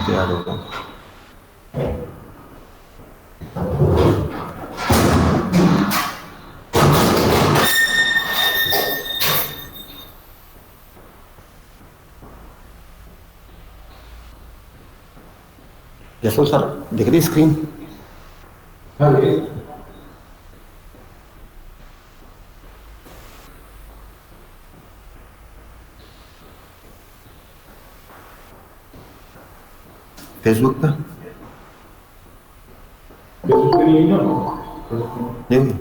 तैयार होगा। जसो सर, दिख रही स्क्रीन? हाँ, फेसबुक पर नहीं हुई?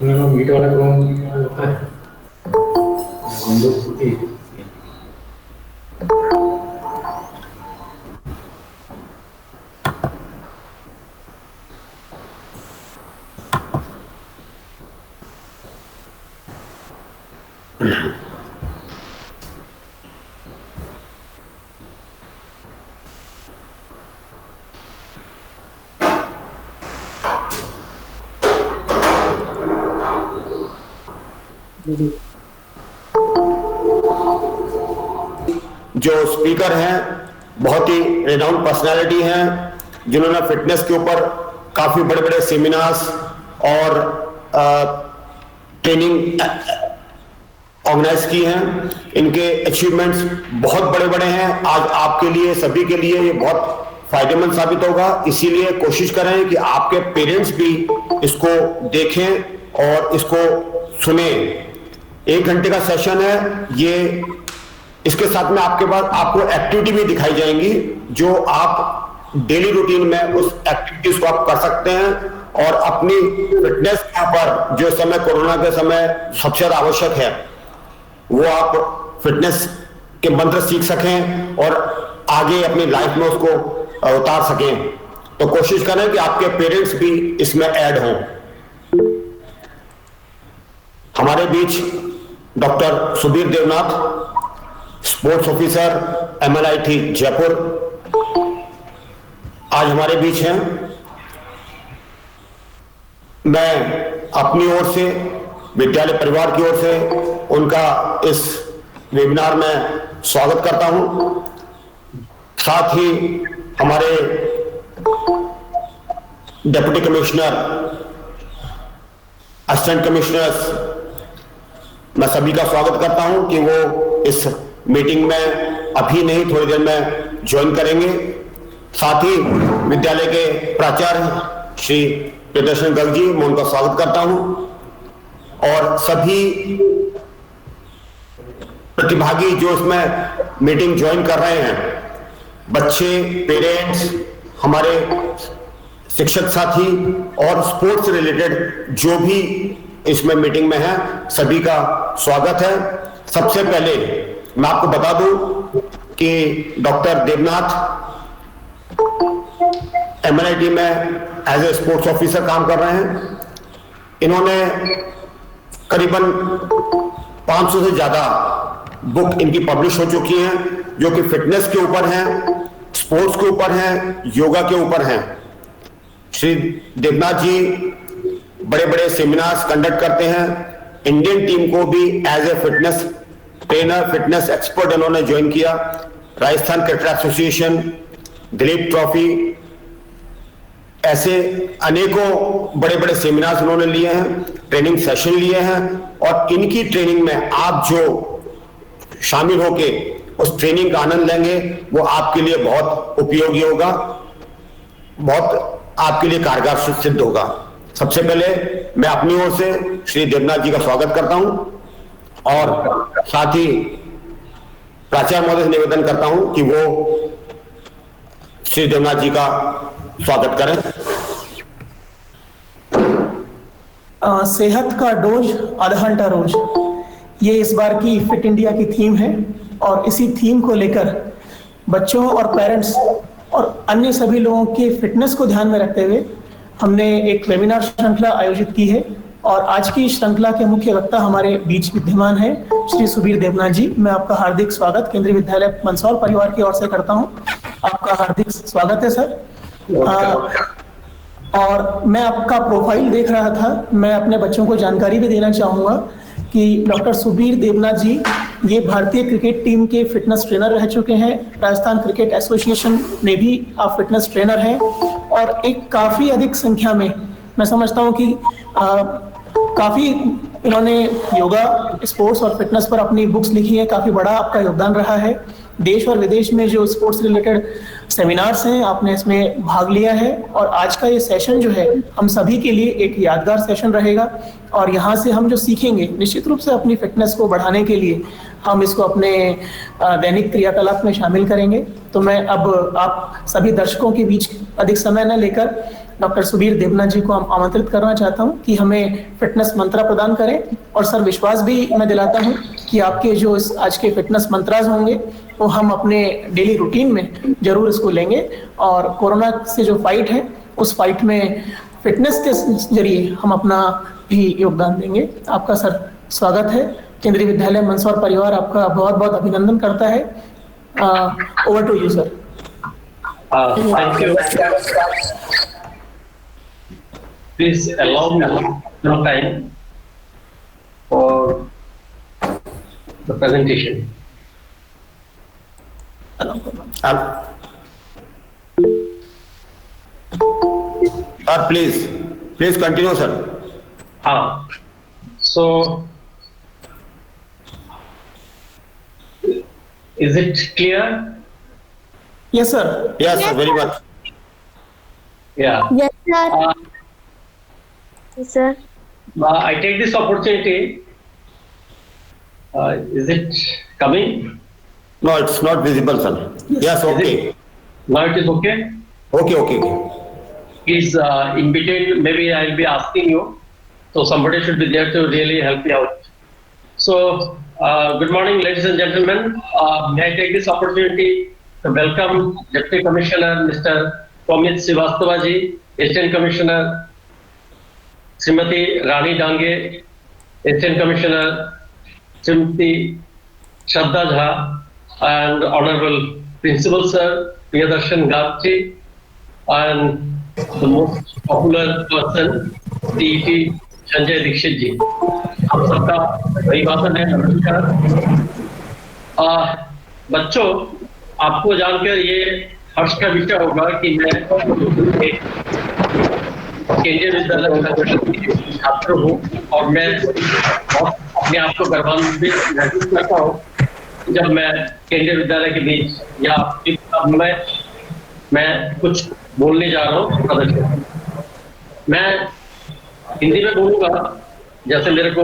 मीट वाला काम होता है। जो स्पीकर हैं बहुत ही रिनाउंड पर्सनालिटी हैं, जिन्होंने फिटनेस के ऊपर काफी बड़े बड़े सेमिनार्स और ट्रेनिंग ऑर्गेनाइज की हैं। इनके अचीवमेंट्स बहुत बड़े बड़े हैं। आज आपके लिए, सभी के लिए ये बहुत फायदेमंद साबित होगा। इसीलिए कोशिश करें कि आपके पेरेंट्स भी इसको देखें और इसको सुने। 1 घंटे का सेशन है ये। इसके साथ में आपके पास आपको एक्टिविटी भी दिखाई जाएंगी, जो आप डेली रूटीन में उस एक्टिविटीज को आप कर सकते हैं और अपनी फिटनेस के ऊपर, जो समय कोरोना के समय सबसे ज्यादा आवश्यक है, वो आप फिटनेस के मंत्र सीख सकें और आगे अपनी लाइफ में उसको उतार सकें। तो कोशिश करें कि आपके पेरेंट्स भी इसमें ऐड हों। हमारे बीच doctor Subir Debnath, sports officer MLIT Jaipur, आज हमारे बीच हैं। मैं अपनी ओर से, विद्यालय परिवार की ओर से उनका इस वेबिनार में स्वागत करता हूं। साथ ही हमारे डिप्टी कमिश्नर, असिस्टेंट कमिश्नर्स, मैं सभी का स्वागत करता हूं कि वो इस मीटिंग में अभी नहीं, थोड़ी देर में ज्वाइन करेंगे। साथ ही विद्यालय के प्राचार्य श्री प्रियदर्शन गर्ग जी, मैं उनका स्वागत करता हूं। और सभी प्रतिभागी जो इसमें मीटिंग ज्वाइन कर रहे हैं, बच्चे, पेरेंट्स, हमारे शिक्षक साथी और स्पोर्ट्स से रिलेटेड जो भी इसमें मीटिंग में है, सभी का स्वागत है। सबसे पहले मैं आपको बता दूं कि डॉक्टर देवनाथ MLIT में एज ए स्पोर्ट्स ऑफिसर काम कर रहे हैं। इन्होंने करीबन 500 से ज्यादा बुक इनकी पब्लिश हो चुकी हैं, जो कि फिटनेस के ऊपर हैं, स्पोर्ट्स के ऊपर हैं, योगा के ऊपर हैं। श्री देवनाथ जी बड़े बड़े सेमिनार्स कंडक्ट करते हैं। इंडियन टीम को भी as a fitness trainer, fitness expert इन्होंने ज्वाइन किया। Rajasthan cricket association, Dilip trophy, ऐसे अनेकों बड़े बड़े सेमिनार्स उन्होंने लिए हैं, ट्रेनिंग सेशन लिए हैं। और इनकी ट्रेनिंग में आप जो शामिल होके उस ट्रेनिंग का आनंद लेंगे, वो आपके लिए बहुत उपयोगी होगा, बहुत आपके लिए कारगर सिद्ध होगा। सबसे पहले मैं अपनी ओर से श्री देवनाथ जी का स्वागत करता हूं और साथ ही प्राचार्य महोदय से निवेदन करता हूं कि वो श्री देवनाथ जी का स्वागत करें। सेहत का डोज, आधा घंटा रोज, ये इस बार की फिट इंडिया की थीम है। और इसी थीम को लेकर बच्चों और पेरेंट्स और अन्य सभी लोगों के फिटनेस को ध्यान में रखते हुए हमने एक वेबिनार श्रृंखला आयोजित की है। और आज की श्रृंखला के मुख्य वक्ता हमारे बीच विद्यमान है श्री सुबीर देवनाथ जी। मैं आपका हार्दिक स्वागत केंद्रीय विद्यालय मंदसौर परिवार की ओर से करता हूं। आपका हार्दिक स्वागत है सर। और मैं आपका प्रोफाइल देख रहा था, मैं अपने बच्चों को जानकारी भी देना चाहूंगा कि डॉक्टर सुबीर देवनाथ जी ये भारतीय क्रिकेट टीम के फिटनेस ट्रेनर रह चुके हैं। राजस्थान क्रिकेट एसोसिएशन में भी आप फिटनेस ट्रेनर हैं और एक काफ़ी अधिक संख्या में मैं समझता हूँ कि काफ़ी इन्होंने योगा, स्पोर्ट्स और फिटनेस पर अपनी बुक्स लिखी है। काफ़ी बड़ा आपका योगदान रहा है। देश और विदेश में जो स्पोर्ट्स रिलेटेड सेमिनार्स हैं आपने इसमें भाग लिया है और आज का ये सेशन जो है हम सभी के लिए एक यादगार सेशन रहेगा और यहाँ से हम जो सीखेंगे निश्चित रूप से अपनी फिटनेस को बढ़ाने के लिए हम इसको अपने दैनिक क्रियाकलाप में शामिल करेंगे। तो मैं अब आप सभी दर्शकों के बीच अधिक समय न लेकर डॉक्टर सुबीर देवनाथ जी को आमंत्रित करना चाहता हूं कि हमें फिटनेस मंत्र प्रदान करें और सर विश्वास भी मैं दिलाता हूं कि आपके जो इस आज के फिटनेस मंत्रास होंगे वो हम अपने डेली रूटीन में जरूर इसको लेंगे और कोरोना से जो फाइट है उस फाइट में फिटनेस के जरिए हम अपना भी योगदान देंगे। आपका सर स्वागत है। केंद्रीय विद्यालय मंदसौर परिवार आपका बहुत बहुत अभिनंदन करता है। Over to you sir. Thank you. Please allow me some time for the presentation. Sir, please continue, sir. So, is it clear? Yes sir. Yes, sir, very much. Yeah. Yes, sir. Yes, sir. I take this opportunity. Is it coming? No, it's not visible, sir. Yes, okay. Now it is okay? Okay. Please, in between, maybe I'll be asking you. So somebody should be there to really help me out. So, good morning, ladies and gentlemen. May I take this opportunity to welcome Deputy Commissioner Mr. Pamit Srivastava ji, Assistant Commissioner Srimati Rani Dange, Assistant Commissioner Srimati Shraddha Jha, and Honorable Principal Sir Priyadarshan Gapchi, and the most popular person, TET Sanjay Dixit ji. आप सबका अभिवादन है, नमस्कार। बच्चों, आपको जानकर ये हर्ष का विषय होगा कि मैं केंद्रीय विद्यालय छात्र हूँ और मैं अपने आप को गर्वान्वित महसूस करता हूँ जब मैं केंद्रीय विद्यालय के बीच या मैं कुछ बोलने जा रहा हूँ प्रदर्शन। मैं हिंदी में बोलूंगा जैसे मेरे को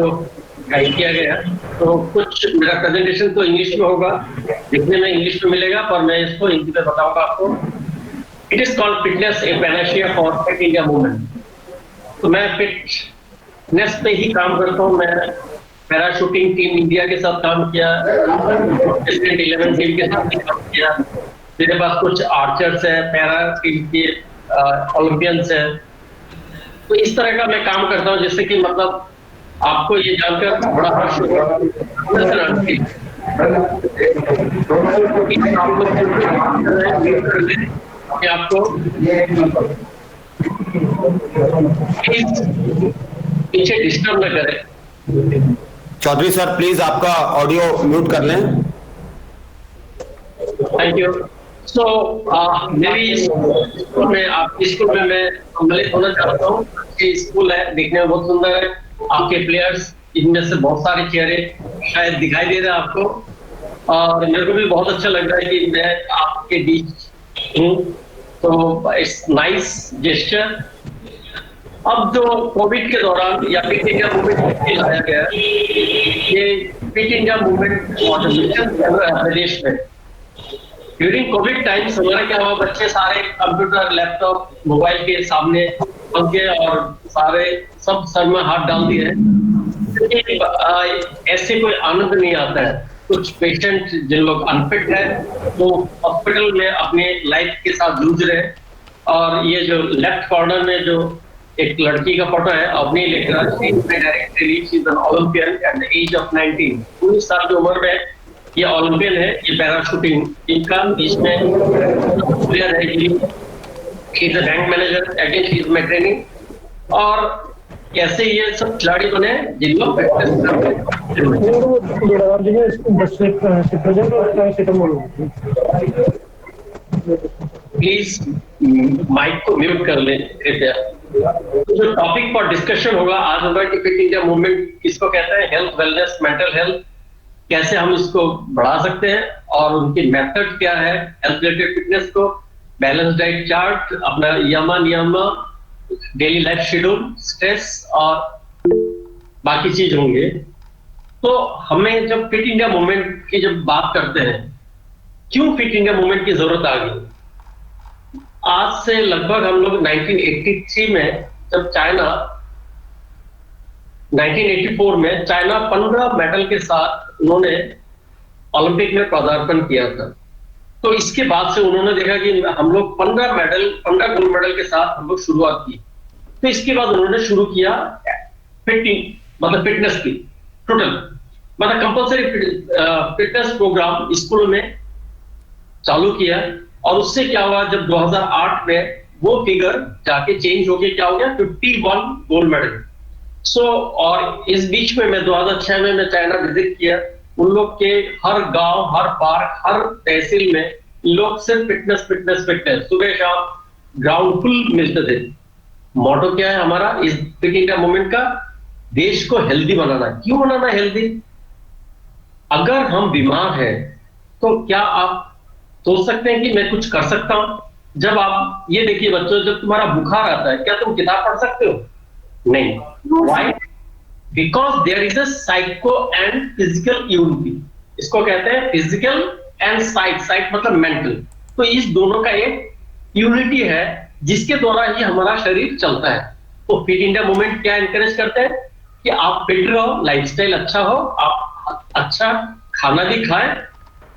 गाइड किया गया, तो कुछ मेरा प्रेजेंटेशन तो इंग्लिश में होगा, दिखने में इंग्लिश में मिलेगा, पर मैं इसको हिंदी में बताऊंगा आपको। It is called fitness a panacea for Fit India movement. तो मैं फिटनेस पे ही काम करता हूँ। मैं पैराशूटिंग टीम इंडिया के साथ काम किया, 11 टीम के साथ काम किया। मेरे पास कुछ आर्चर्स है, पैरा टीम के ओलंपियंस है। तो इस तरह का मैं काम करता हूँ जिससे कि मतलब आपको ये जानकर बड़ा हर्ष होगा कि आपको पीछे डिस्टर्ब न करें। चौधरी सर, प्लीज आपका ऑडियो म्यूट कर लें। Thank you. सो मेरी स्कूल में, आपकी स्कूल में मैं सम्मिलित होना चाहता हूँ। अच्छी स्कूल है, दिखने में बहुत सुंदर है। आपके प्लेयर्स, इनमें से बहुत सारे चेहरे शायद दिखाई दे रहे हैं आपको, और मेरे को भी बहुत अच्छा लग रहा है कि मैं आपके बीच हूँ। तो इट्स नाइस जेस्चर। अब जो कोविड के दौरान या फिट इंडिया मूवमेंट लाया गया, ये फिट इंडिया मूवमेंट और मिशन चल रहा है अपने देश में। ड्यूरिंग कोविड टाइम्स हमारा क्या हुआ, बच्चे सारे कंप्यूटर, लैपटॉप, मोबाइल के सामने पहुंच गए और सारे सब सर में हाथ डाल दिए। ऐसे कोई आनंद नहीं आता है। कुछ पेशेंट जिन लोग अनफिट है वो हॉस्पिटल में अपने लाइफ के साथ जूझ रहे हैं। और ये जो लेफ्ट कॉर्नर में जो एक लड़की का फोटो है, Avani Lekhara, she is an Olympian at the age of 19। 19 साल की उम्र में ये ओलंपियन है। ये पैराशूटिंग इनका इसमें प्लेयर है। She is a bank manager, again she is my training. और कैसे ये सब खिलाड़ी बने जिन लोग प्रैक्टिस करते हैं। प्लीज माइक को म्यूट कर लें कृपया। जो टॉपिक फॉर डिस्कशन होगा आज होगा कि फिट इंडिया मूवमेंट किसको कहते हैं, हेल्थ, वेलनेस, मेंटल हेल्थ, कैसे हम इसको बढ़ा सकते हैं और उनकी मेथड क्या है हेल्थ रिलेटेड फिटनेस को, बैलेंस डाइट चार्ट, अपना नियमा, डेली लाइफ शेड्यूल, स्ट्रेस और बाकी चीज होंगे। तो हमें जब फिट इंडिया मूवमेंट की जब बात करते हैं, क्यों फिट इंडिया मूवमेंट की जरूरत आ गई? आज से लगभग हम लोग 1983 में जब 1984 में चाइना 15 मेडल के साथ उन्होंने ओलंपिक में पदार्पण किया था। तो इसके बाद से उन्होंने देखा कि हम लोग 15 गोल्ड मेडल के साथ हम लोग शुरुआत की। तो इसके बाद उन्होंने शुरू किया फिटनेस की टोटल कंपल्सरी फिटनेस प्रोग्राम स्कूलों में चालू किया। और उससे क्या हुआ, जब 2008 में वो फिगर जाके चेंज हो गया, क्या हो गया 51 गोल्ड मेडल। और इस बीच में मैं 2006 में मैं चाइना विजिट किया। उन लोग के हर गांव, हर पार्क, हर तहसील में लोग सिर्फ फिटनेस सुबह शाम ग्राउंड फुल मिलते थे। मोटो क्या है हमारा इस फिट इंडिया मूवमेंट का, देश को हेल्दी बनाना। क्यों बनाना हेल्दी? अगर हम बीमार हैं तो क्या आप सोच सकते हैं कि मैं कुछ कर सकता हूं? जब आप ये देखिए बच्चों, जब तुम्हारा बुखार आता है क्या तुम किताब पढ़ सकते हो? नहीं। Why? Because there is a psycho and physical unity. इसको कहते हैं फिजिकल एंड साइक मतलब मेंटल। तो इस दोनों का एक यूनिटी है जिसके द्वारा ही हमारा शरीर चलता है। तो फिट इंडिया मूवमेंट क्या एनकरेज करते हैं कि आप फिट रहो, लाइफस्टाइल अच्छा हो, आप अच्छा खाना भी खाएं,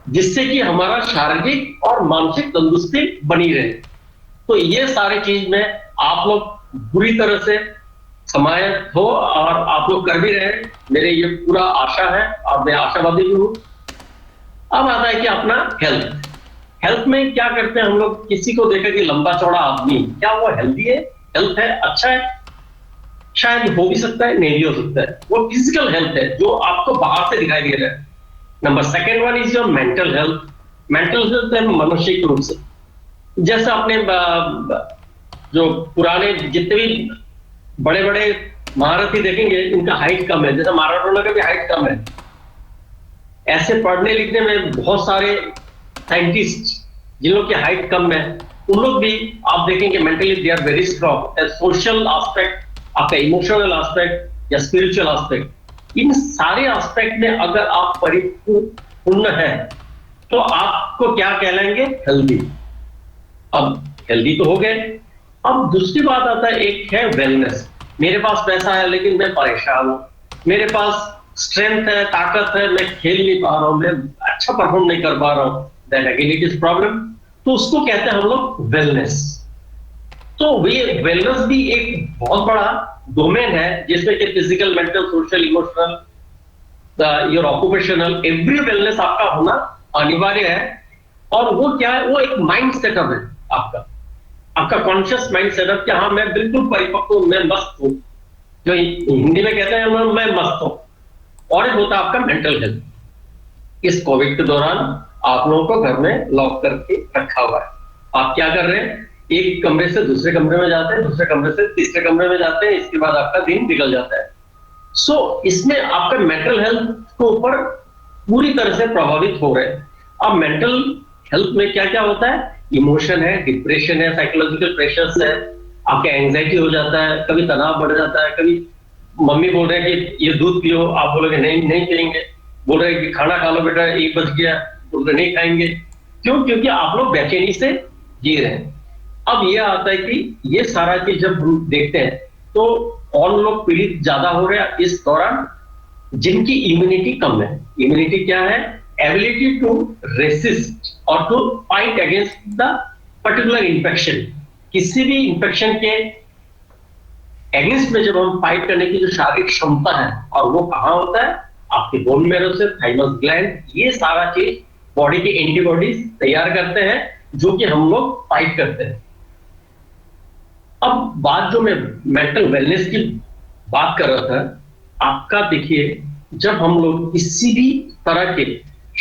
जिससे कि हमारा शारीरिक और मानसिक तंदुरुस्ती बनी रहे। तो ये सारी चीज में आप लोग बुरी तरह से समायत हो और आप लोग कर भी रहे हैं, मेरे ये पूरा आशा है और मैं आशावादी भी हूं। अब आता है कि अपना हेल्थ में क्या करते हैं हम लोग? किसी को देखा कि लंबा चौड़ा आदमी, क्या वो हेल्दी है, हेल्थ है, अच्छा है? शायद हो भी सकता है, नहीं भी हो सकता है। वो फिजिकल हेल्थ है जो आपको बाहर से दिखाई दे रहा है। Number second one is your mental health. Mental health है मानसिक रूप से। जैसे आपने जो पुराने जितने भी बड़े बड़े महारथी देखेंगे, इनका हाइट कम है, जैसे मैराडोना का भी हाइट कम है। ऐसे पढ़ने लिखने में बहुत सारे साइंटिस्ट जिन लोग की हाइट कम है, उन लोग भी आप देखेंगे mentally they are very strong. Social aspect, आपका इमोशनल एस्पेक्ट या स्पिरिचुअल एस्पेक्ट, इन सारे एस्पेक्ट में अगर आप परिपूर्ण है तो आपको क्या कहलाएंगे? हेल्दी। अब हेल्दी तो हो गए। अब दूसरी बात आता है, एक है वेलनेस। मेरे पास पैसा है लेकिन मैं परेशान हूं, मेरे पास स्ट्रेंथ है, ताकत है, मैं खेल नहीं पा रहा हूं, मैं अच्छा परफॉर्म नहीं कर पा रहा हूं, that again it is problem. तो उसको कहते हैं हम लोग वेलनेस। तो ये वेलनेस भी एक बहुत बड़ा डोमेन है जिसमें कि physical, mental, social, emotional, your occupational, every wellness आपका होना अनिवार्य है। और वो क्या है? वो एक माइंड सेटअप है आपका कॉन्शियस माइंड सेटअप कि हाँ मैं बिल्कुल परिपक्व हूं, मैं मस्त हूं, जो हिंदी में कहते हैं मैं मस्त हूं। और एक होता है आपका मेंटल हेल्थ। इस कोविड के दौरान आप लोगों को घर में लॉक करके रखा हुआ है। आप क्या कर रहे हैं? एक कमरे से दूसरे कमरे में जाते हैं, दूसरे कमरे से तीसरे कमरे में जाते हैं, इसके बाद आपका दिन निकल जाता है। इसमें आपका मेंटल हेल्थ के ऊपर पूरी तरह से प्रभावित हो रहे हैं। अब मेंटल हेल्थ में क्या क्या होता है? इमोशन है, डिप्रेशन है, साइकोलॉजिकल प्रेशर्स है, आपका एंजाइटी हो जाता है, कभी तनाव बढ़ जाता है, कभी मम्मी बोल रहे हैं कि ये दूध पियो, आप बोलोगे नहीं पियेंगे, बोल रहे हैं कि खाना खा लो बेटा, 1 बज गया, बोल रहे नहीं खाएंगे। क्यों? क्योंकि आप लोग बेचैनी से जी रहे हैं। अब ये आता है कि ये सारा चीज जब हम देखते हैं तो और लोग पीड़ित ज्यादा हो रहे हैं इस दौरान जिनकी इम्यूनिटी कम है। इम्यूनिटी क्या है? एबिलिटी टू रेसिस्ट और to fight against the particular infection. किसी भी इन्फेक्शन के अगेंस्ट में जब हम फाइट करने की जो शारीरिक क्षमता है, और वो कहां होता है? आपके बोन मैरो से, थाइमस ग्लैंड, ये सारा चीज बॉडी की एंटीबॉडीज तैयार करते हैं जो कि हम लोग फाइट करते हैं। अब बात जो मैं मेंटल वेलनेस की बात कर रहा था, आपका देखिए जब हम लोग किसी भी तरह के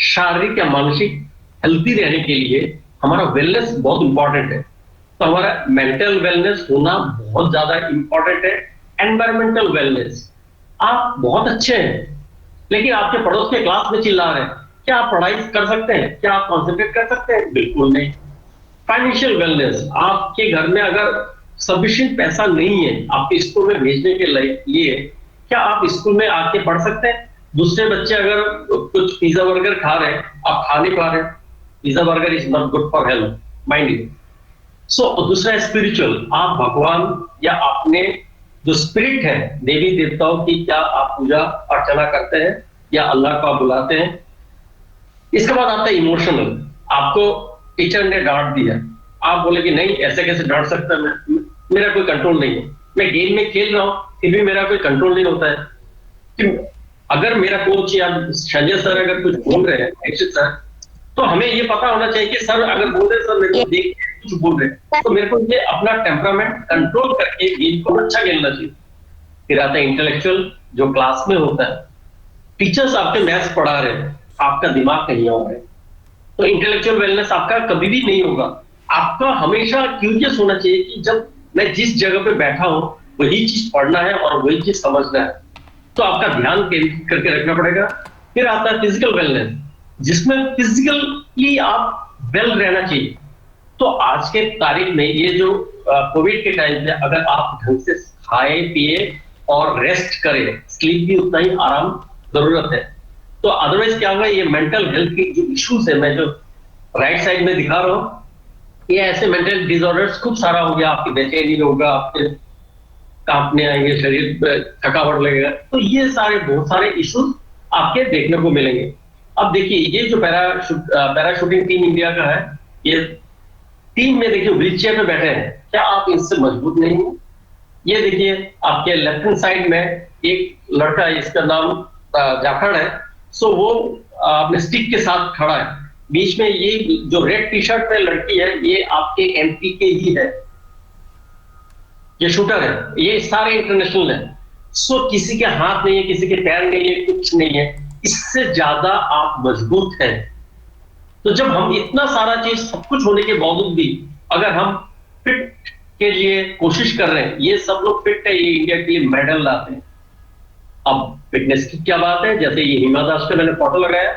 शारीरिक या मानसिक हेल्थी रहने के लिए हमारा वेलनेस बहुत इंपॉर्टेंट है, तो हमारा मेंटल वेलनेस होना बहुत ज्यादा इंपॉर्टेंट है। एनवायरमेंटल वेलनेस, आप बहुत अच्छे हैं लेकिन आपके पड़ोस के क्लास में चिल्ला रहे हैं, क्या आप पढ़ाई कर सकते हैं? क्या आप कॉन्सेंट्रेट कर सकते हैं? बिल्कुल नहीं। फाइनेंशियल वेलनेस, आपके घर में अगर सफिशिएंट पैसा नहीं है आपके स्कूल में भेजने के लिए, क्या आप स्कूल में आके पढ़ सकते हैं? दूसरे बच्चे अगर कुछ पिज्जा बर्गर खा रहे हैं, आप खा नहीं पा रहे, pizza burger is not good for health, mind you. So दूसरा स्पिरिचुअल, आप भगवान या अपने जो स्पिरिट है देवी देवताओं की, क्या आप पूजा अर्चना करते हैं या अल्लाह को आप बुलाते हैं? इसके बाद आता है इमोशनल, आपको टीचर ने डांट दिया, आप बोले कि नहीं ऐसे कैसे डांट सकता मैं, मेरा कोई कंट्रोल नहीं है, मैं गेम में खेल रहा हूं फिर भी मेरा कोई कंट्रोल नहीं होता है। कि अगर मेरा कोच या संजय सर अगर कुछ बोल रहे हैं, दीक्षित सर, तो हमें ये पता होना चाहिए कि सर अगर बोल रहे सर मेरे को देख के कुछ बोल रहे हैं, तो मेरे को ये अपना टेम्परामेंट कंट्रोल करके गेम को अच्छा खेलना चाहिए। फिर आता है इंटेलेक्चुअल, जो क्लास में होता है, टीचर्स आपके मैथ्स पढ़ा रहे हैं, आपका दिमाग कहीं और है, तो इंटेलेक्चुअल वेलनेस आपका कभी भी नहीं होगा। आपका हमेशा क्यूरियस होना चाहिए कि जब मैं जिस जगह पे बैठा हूं वही चीज पढ़ना है और वही चीज समझना है, तो आपका ध्यान केंद्रित करके रखना पड़ेगा। फिर आता है फिजिकल वेलनेस, जिसमें फिजिकली आप वेल रहना चाहिए। तो आज के तारीख में ये जो कोविड के टाइम पे अगर आप ढंग से खाए पिए और रेस्ट करें, स्लीप भी उतना ही आराम जरूरत है, तो अदरवाइज क्या होगा, ये मेंटल हेल्थ की जो इश्यूज है, मैं जो राइट साइड में दिखा रहा हूं, ये ऐसे मेंटल डिसऑर्डर्स खूब सारा हो गया, आपकी बेचैनी होगा, आपके कांपने आएंगे, शरीर पे थकावट लगेगा, तो ये सारे बहुत सारे इश्यूज आपके देखने को मिलेंगे। अब देखिए ये जो पैराशूटिंग टीम इंडिया का है, ये टीम में देखिए व्हील चेयर पे बैठे हैं, क्या आप इससे मजबूत नहीं है? ये देखिए आपके लेफ्ट हैंड साइड में एक लड़का है, इसका नाम जाखड़ है, सो वो अपने स्टिक के साथ खड़ा है, बीच में ये जो रेड टी शर्ट पे लड़की है, ये आपके एमपी के ही है, ये शूटर है, ये सारे इंटरनेशनल है। सो किसी के हाथ नहीं है, किसी के पैर नहीं है, कुछ नहीं है, इससे ज्यादा आप मजबूत हैं। तो जब हम इतना सारा चीज सब कुछ होने के बावजूद भी अगर हम फिट के लिए कोशिश कर रहे हैं, ये सब लोग फिट है, ये इंडिया के लिए मेडल लाते हैं। अब फिटनेस की क्या बात है, जैसे ये हिमा दास का मैंने फोटो लगाया,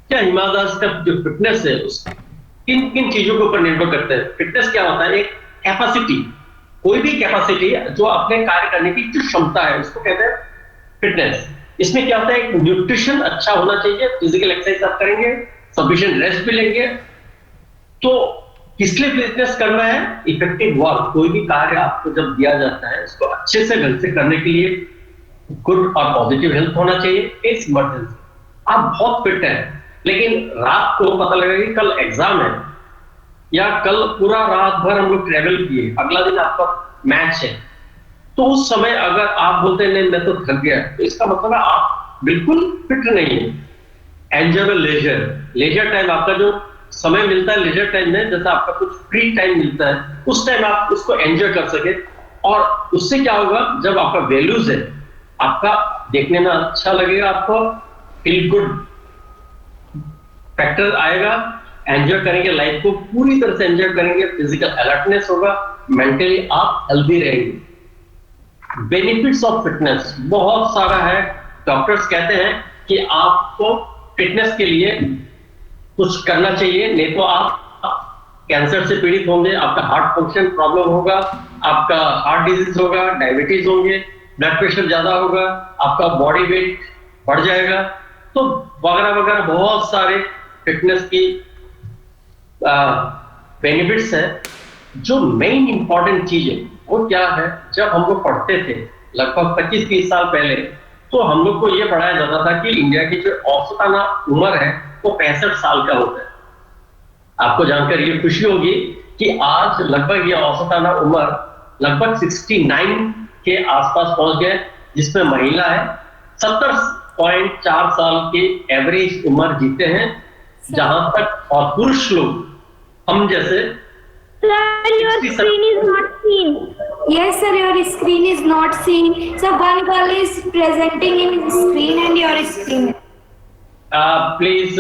क्या हिमा दास का जो फिटनेस है उस किन किन चीजों के ऊपर निर्भर करता है? फिटनेस क्या होता है? एक कैपेसिटी, कोई भी कैपेसिटी जो अपने कार्य करने की जो क्षमता है उसको कहते हैं फिटनेस। इसमें क्या होता है, न्यूट्रिशन अच्छा होना चाहिए, फिजिकल एक्सरसाइज आप करेंगे, सफिशिएंट रेस्ट भी लेंगे, तो किस लिए फिटनेस करना है? इफेक्टिव वर्क, कोई भी कार्य आपको जब दिया जाता है उसको अच्छे से ढंग से करने के लिए गुड और पॉजिटिव हेल्थ होना चाहिए। इट्स इमरजेंसी, आप बहुत फिट हैं लेकिन रात को पता लगेगा कि कल एग्जाम है या कल पूरा रात भर हम लोग ट्रेवल किए, अगला दिन आपका मैच है, तो उस समय अगर आप बोलते हैं नहीं मैं तो थक गया, तो इसका मतलब है आप बिल्कुल फिट नहीं है। एंजॉय लेजर टाइम, आपका जो समय मिलता है लेजर टाइम में, जैसा आपका कुछ फ्री टाइम मिलता है, उस टाइम आप उसको एंजॉय कर सके, और उससे क्या होगा, जब आपका वैल्यूज है, आपका देखने में अच्छा लगेगा, आपको फील गुड फैक्टर आएगा, एंजॉय करेंगे, लाइफ को पूरी तरह से एंजॉय करेंगे, फिजिकल अलर्टनेस होगा, मेंटली आप हेल्दी रहेंगे। बेनिफिट्स ऑफ फिटनेस बहुत सारा है। डॉक्टर्स कहते हैं कि आपको फिटनेस के लिए कुछ करना चाहिए, नहीं तो आप कैंसर से पीड़ित होंगे, आपका हार्ट फंक्शन प्रॉब्लम होगा, आपका हार्ट डिजीज होगा, डायबिटीज होंगे, ब्लड प्रेशर ज्यादा होगा, आपका बॉडी वेट बढ़ जाएगा, तो वगैरह वगैरह बहुत सारे फिटनेस की बेनिफिट्स है। जो मेन इंपॉर्टेंट चीज है वो क्या है, जब हम लोग पढ़ते थे लगभग 25-30 साल पहले, तो हम लोग को ये पढ़ाया जाता था कि इंडिया की जो औसताना उम्र है वो 65 साल का होता है। आपको जानकर ये खुशी होगी कि आज लगभग ये औसताना उम्र लगभग 69 के आसपास पहुंच गए, जिसमें महिला है 70.4 साल की एवरेज उम्र जीते हैं, जहां तक, और पुरुष लोग हम जैसे Sir, your screen is not seen. Yes, sir, your screen is not seen. So one girl is presenting in screen and your screen. Please.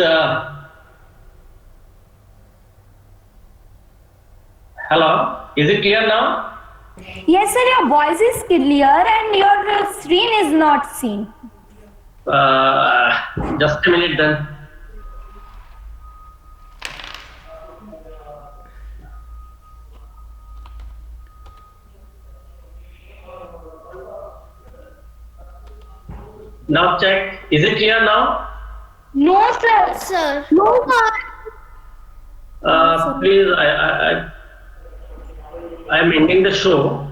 Hello. Is it clear now? Yes, sir, your voice is clear and your screen is not seen. Just a minute then. Now check. Is it clear now? No, sir. Sir. No, sir. Please, I am ending the show.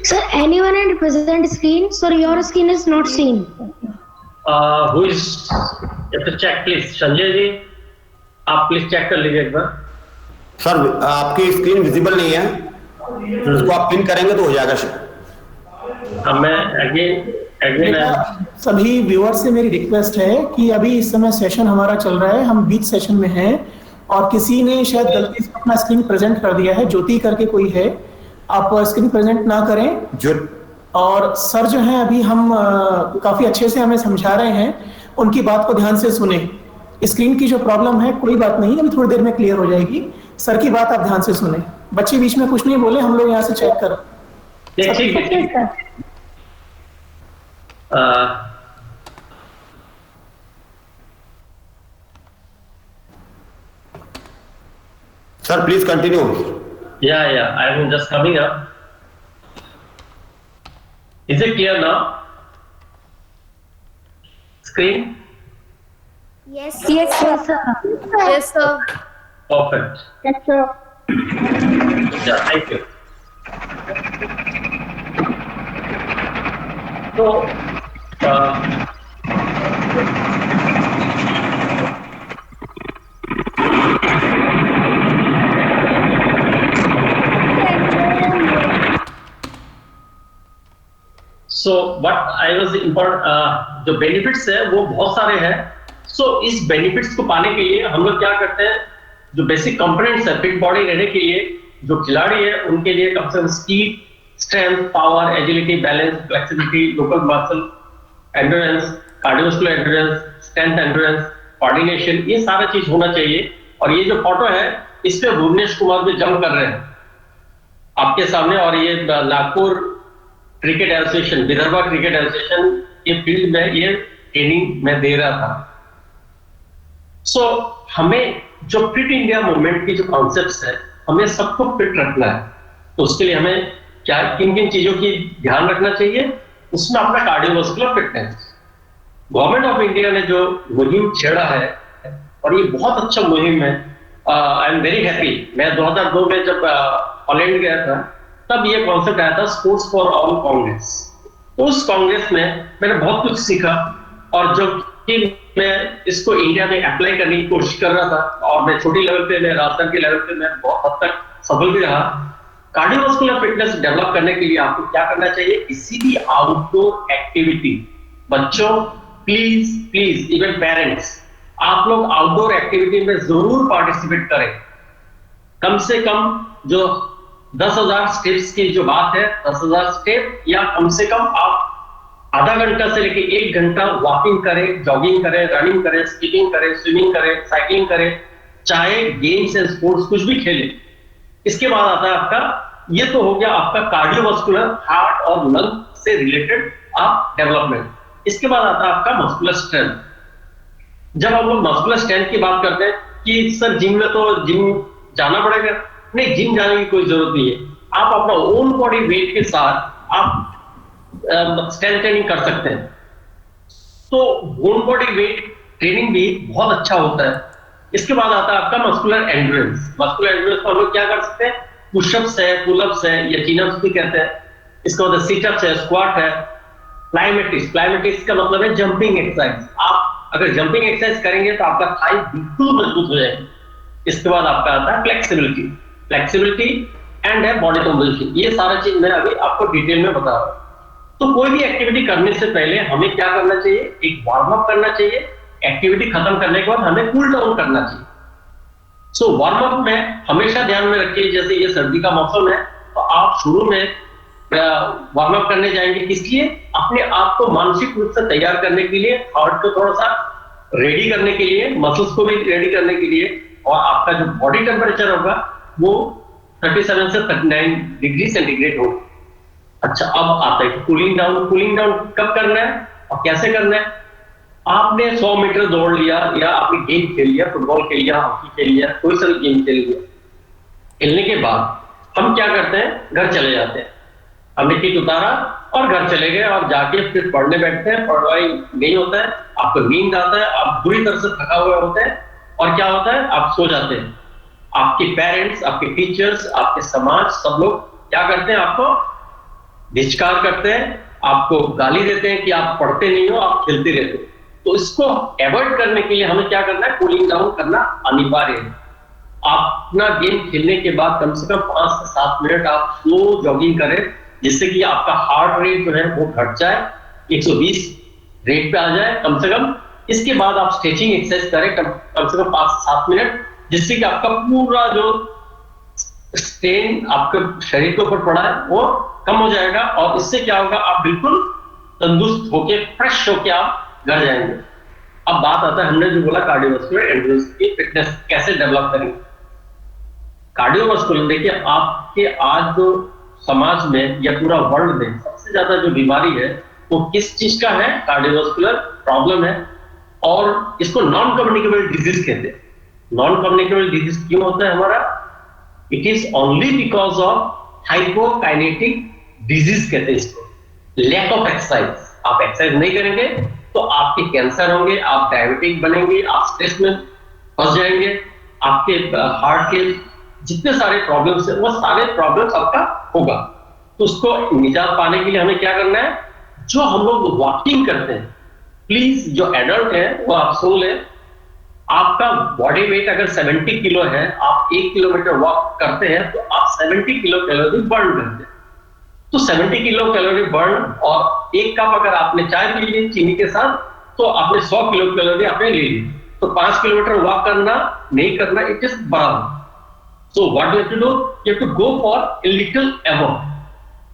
Sir, anyone can present screen. Sir, your screen is not seen. Who is? You have to check, please. Sanjay ji, आप please check कर लीजिए एक बार. Sir आपकी screen visible नहीं है, तो उसको आप पिन करेंगे तो हो जाएगा सर. मैं अगेन सभी व्यूअर्स से मेरी रिक्वेस्ट है कि अभी इस समय सेशन हमारा चल रहा है, हम बीच सेशन में हैं और किसी ने शायद गलती से अपना स्क्रीन प्रेजेंट कर दिया है. ज्योति करके कोई है, आप स्क्रीन प्रेजेंट ना करें. और सर जो हैं अभी हम काफी अच्छे से हमें समझा रहे हैं, उनकी बात को ध्यान से सुने. स्क्रीन की जो प्रॉब्लम है कोई बात नहीं, अभी थोड़ी देर में क्लियर हो जाएगी. सर की बात आप ध्यान से सुने. बच्चे बीच में कुछ नहीं बोले, हम लोग यहाँ से चेक कर. Sir, please continue. Yeah, I am just coming up. Is it clear now? Screen? Yes. Yes, sir. Yes, sir. Perfect. Yes, sir. Yeah, thank you. So, what I was important, जो benefits है वो बहुत सारे हैं. सो इस benefits को पाने के लिए हम लोग क्या करते हैं, जो बेसिक कंपोनेंट्स है फिट बॉडी रहने के लिए, जो खिलाड़ी है उनके लिए कम से कम speed, strength, power, agility, balance, flexibility, local muscle, endurance, cardiovascular endurance, strength endurance, coordination, ये सारा चीज होना चाहिए. और ये जो फोटो है इस पे भुवनेश कुमार भी जंप कर रहे हैं आपके सामने. और ये Nagpur cricket association, Vidarbha cricket association के फील्ड में ये ट्रेनिंग में दे रहा था. सो हमें जो फिट इंडिया मूवमेंट की जो कॉन्सेप्ट्स है, हमें सबको फिट रखना है. तो उसके लिए हमें क्या किन किन चीजों की ध्यान रखना चाहिए, उसमें अपना cardiovascular fitness. Government of India ने जो मुहिम छेड़ा है और ये बहुत अच्छा मुहिम है. I am very happy. मैं 2002 में जब हॉलैंड गया था तब ये कॉन्सेप्ट आया था स्पोर्ट्स फॉर ऑल कांग्रेस. उस कांग्रेस में मैंने बहुत कुछ सीखा और जब कि मैं इसको इंडिया में अप्लाई करने की कोशिश कर रहा था और मैं छोटी लेवल पे, मैं राजस्थान के लेवल पे मैं बहुत हद तक सफल भी रहा. कार्डियोवास्कुलर फिटनेस डेवलप करने के लिए आपको क्या करना चाहिए, किसी भी आउटडोर एक्टिविटी, बच्चों प्लीज इवन पेरेंट्स, आप लोग आउटडोर एक्टिविटी में जरूर पार्टिसिपेट करें. कम से कम जो 10,000 स्टेप्स की जो बात है, 10,000 स्टेप, या कम से कम आप आधा घंटा से लेके 1 घंटा वॉकिंग करें, जॉगिंग करें, रनिंग करें, स्कीपिंग करें, स्विमिंग करें, साइकिलिंग करें, चाहे गेम्स एंड स्पोर्ट्स कुछ भी खेलें. इसके बाद आता है आपका, ये तो हो गया आपका कार्डियोवास्कुलर, हार्ट और लंग से रिलेटेड आप डेवलपमेंट. इसके बाद आता है आपका मस्कुलर स्ट्रेंथ. जब हम लोग मस्कुलर स्ट्रेंथ की बात करते हैं कि सर जिम में तो जिम जाना पड़ेगा, नहीं, जिम जाने की कोई जरूरत नहीं है. आप अपना ओन बॉडी वेट के साथ आप स्ट्रेंथ ट्रेनिंग कर सकते हैं. तो ओन बॉडी वेट ट्रेनिंग भी बहुत अच्छा होता है. इसके बाद आता है आपका मस्कुलर एंड्योरेंस. मस्कुलर एंड्योरेंस को हम लोग क्या कर सकते हैं, पुशअप्स है, पुलअप्स है या चिनअप्स भी कहते हैं. इसके बाद सिटअप्स है, स्क्वाट है, प्लायोमेट्रिक्स का मतलब है जंपिंग एक्सरसाइज. आप अगर जंपिंग एक्सरसाइज करेंगे तो आपका थाई बिल्कुल मजबूत हो जाएगा. इसके बाद आपका आता है फ्लेक्सिबिलिटी एंड है बॉडी कंपोजिशन. ये सारा चीज मैं अभी आपको डिटेल में बता रहा हूं. तो कोई भी एक्टिविटी करने से पहले हमें क्या करना चाहिए, एक वार्म अप करना चाहिए. एक्टिविटी खत्म करने के बाद हमें कूल डाउन करना चाहिए. सो वार्म अप में हमेशा ध्यान में रखिए, जैसे ये सर्दी का मौसम है तो आप शुरू में वार्म अप करने जाएंगे, किस लिए? अपने आप को मानसिक रूप से तैयार करने के लिए, हार्ट को थोड़ा सा रेडी करने के लिए, मसल्स को भी रेडी करने के लिए, और आपका जो बॉडी टेम्परेचर होगा वो 37 से 39 डिग्री सेंटीग्रेड होगा। अच्छा, अब आता है कूलिंग डाउन। कूलिंग डाउन कब करना है और कैसे करना है? आपने 100 मीटर दौड़ लिया या आपने गेम खेल लिया, फुटबॉल खेल लिया, हॉकी खेल लिया, कोई सा भी गेम खेल लिया, खेलने के बाद हम क्या करते हैं? घर चले जाते हैं। हमने किट उतारा और घर चले गए और जाके फिर पढ़ने बैठते हैं। पढ़ाई नहीं होता है, आपको नींद आता है, आप बुरी तरह से थका हुआ होते हैं और क्या होता है? आप सो जाते हैं। आपके पेरेंट्स, आपके टीचर्स, आपके समाज, सब लोग क्या करते हैं? आपको धिक्कार करते हैं, आपको गाली देते हैं कि आप पढ़ते नहीं हो, आप खेलते रहते हो। तो इसको अवॉइड करने के लिए हमें क्या करना है? कूलिंग डाउन करना अनिवार्य है। आप अपना गेम खेलने के बाद कम से कम 5 से 7 मिनट आप स्लो जॉगिंग करें, जिससे कि आपका हार्ट रेट जो है वो घट जाए, 120 रेट पे आ जाए कम से कम। इसके बाद आप स्ट्रेचिंग एक्सरसाइज करें कम से कम 5 से 7 मिनट, जिससे कि आपका पूरा जो स्ट्रेन आपके शरीर के ऊपर पड़ा है वो कम हो जाएगा, और इससे क्या होगा? आप बिल्कुल तंदुरुस्त होके, फ्रेश होके आप घर जाएंगे। अब बात आता है, हमने जो बोला कार्डियोवास्कुलर एंड्योरेंस की फिटनेस कैसे डेवलप करेंगे। कार्डियोवास्कुलर, देखिए आपके आज जो समाज में या पूरा वर्ल्ड में सबसे ज्यादा जो बीमारी है वो किस चीज का है? कार्डियोवास्कुलर प्रॉब्लम है, और इसको नॉन कम्युनिकेबल डिजीज कहते हैं। नॉन कम्युनिकेबल डिजीज क्यों होता है हमारा? It is only because of hypokinetic disease कहते हैं इसको, लैक ऑफ एक्सरसाइज। आप एक्सरसाइज नहीं करेंगे तो आपके कैंसर होंगे, आप डायबिटिक बनेंगे, आप स्ट्रेस में फंस जाएंगे, आपके हार्ट के जितने सारे प्रॉब्लम्स है वो सारे प्रॉब्लम्स आपका होगा। तो उसको निजात पाने के लिए हमें क्या करना है? जो हम लोग वॉकिंग करते हैं, प्लीज जो एडल्ट है वो आप सुन लें, आपका बॉडी वेट अगर 70 किलो है, आप 1 किलोमीटर वॉक करते हैं तो आप 70 किलो कैलोरी बर्न करते हैं। तो 70 किलो कैलोरी बर्न, और 1 कप अगर आपने चाय पी ली चीनी के साथ तो आपने 100 किलो कैलोरी आपने ले ली। तो 5 किलोमीटर वॉक करना नहीं करना, इट इज बराबर। So what you have to do? You have to go for a little above.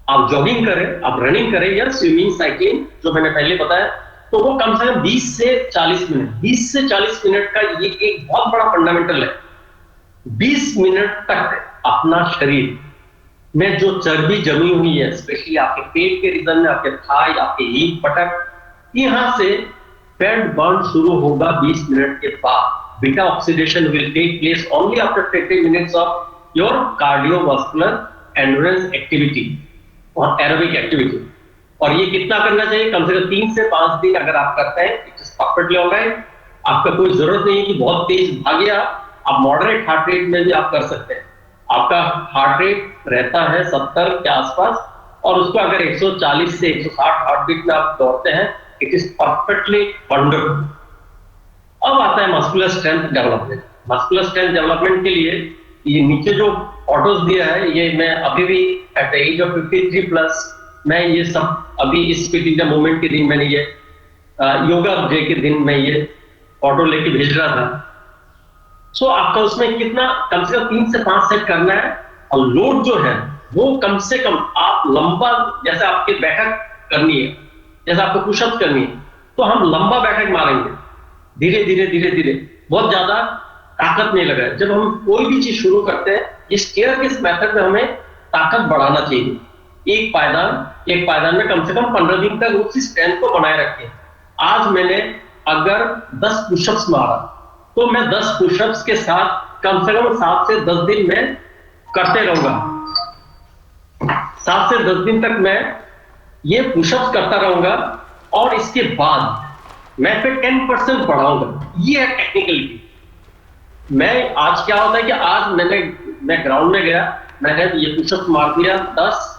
आप जॉगिंग करें, आप रनिंग करें या स्विमिंग, साइकिलिंग, जो मैंने पहले बताया, तो वो कम से कम 20 से 40 मिनट, 20 से 40 मिनट का ये एक बहुत बड़ा फंडामेंटल है। 20 मिनट तक अपना शरीर में जो चर्बी जमी हुई है, स्पेशली आपके पेट के रीजन में, आपके थाई, आपके हीप, बटक, यहां से फैट बर्न शुरू होगा 20 मिनट के बाद। Beta oxidation will take place only after 30 minutes of your cardiovascular endurance activity और एरोबिक एक्टिविटी। और ये कितना करना चाहिए? कम से कम 3 से 5 दिन अगर आप करते हैं, इट इज परफेक्टली ऑलराइट। आपका कोई जरूरत नहीं है कि बहुत तेज भागे, आप मॉडरेट हार्ट रेट में भी आप कर सकते हैं। आपका हार्ट रेट रहता है 70 के आसपास, और उसको अगर 140 से 160 हार्ट बीट में आप दौड़ते हैं, इट इज परफेक्टली वंडरफुल। अब आता है muscular strength development. Muscular strength development के लिए ये नीचे जो फोटोज दिया है, ये मैं अभी भी at the age of 53 plus, मैं ये सब अभी इस फिट इंडिया मूवमेंट के दिन मैंने ये योगा डे के दिन मैं ये फोटो लेके भेज रहा था। सो आपका उसमें कितना, कम से कम 3 से 5 सेट करना है, और लोड जो है वो कम से कम आप लंबा, जैसे आपकी बैठक करनी है, जैसे आपको पुशअप करनी है, तो हम लंबा बैठक मारेंगे धीरे धीरे धीरे धीरे, बहुत ज्यादा ताकत नहीं लगाए। जब हम कोई भी चीज शुरू करते हैं, ये स्टेयरकेस मेथड में हमें ताकत बढ़ाना चाहिए। एक पायदान में कम से कम 15 दिन तक उसी स्ट्रेंथ को बनाए रखें। आज मैंने अगर 10 पुशअप्स मारा, तो मैं 10 पुशअप्स के साथ कम से कम 7 से 10 दिन में करते रहूंगा। 7 से 10 दिन तक मैं ये पुशअप्स करता रहूंगा, और इसके बाद मैं फिर 10% बढ़ाऊंगा। ये है टेक्निकलिटी। मैं आज क्या होता है कि आज मैं ग्राउंड में गया, मैंने ये पुशअप्स मार दिया 10,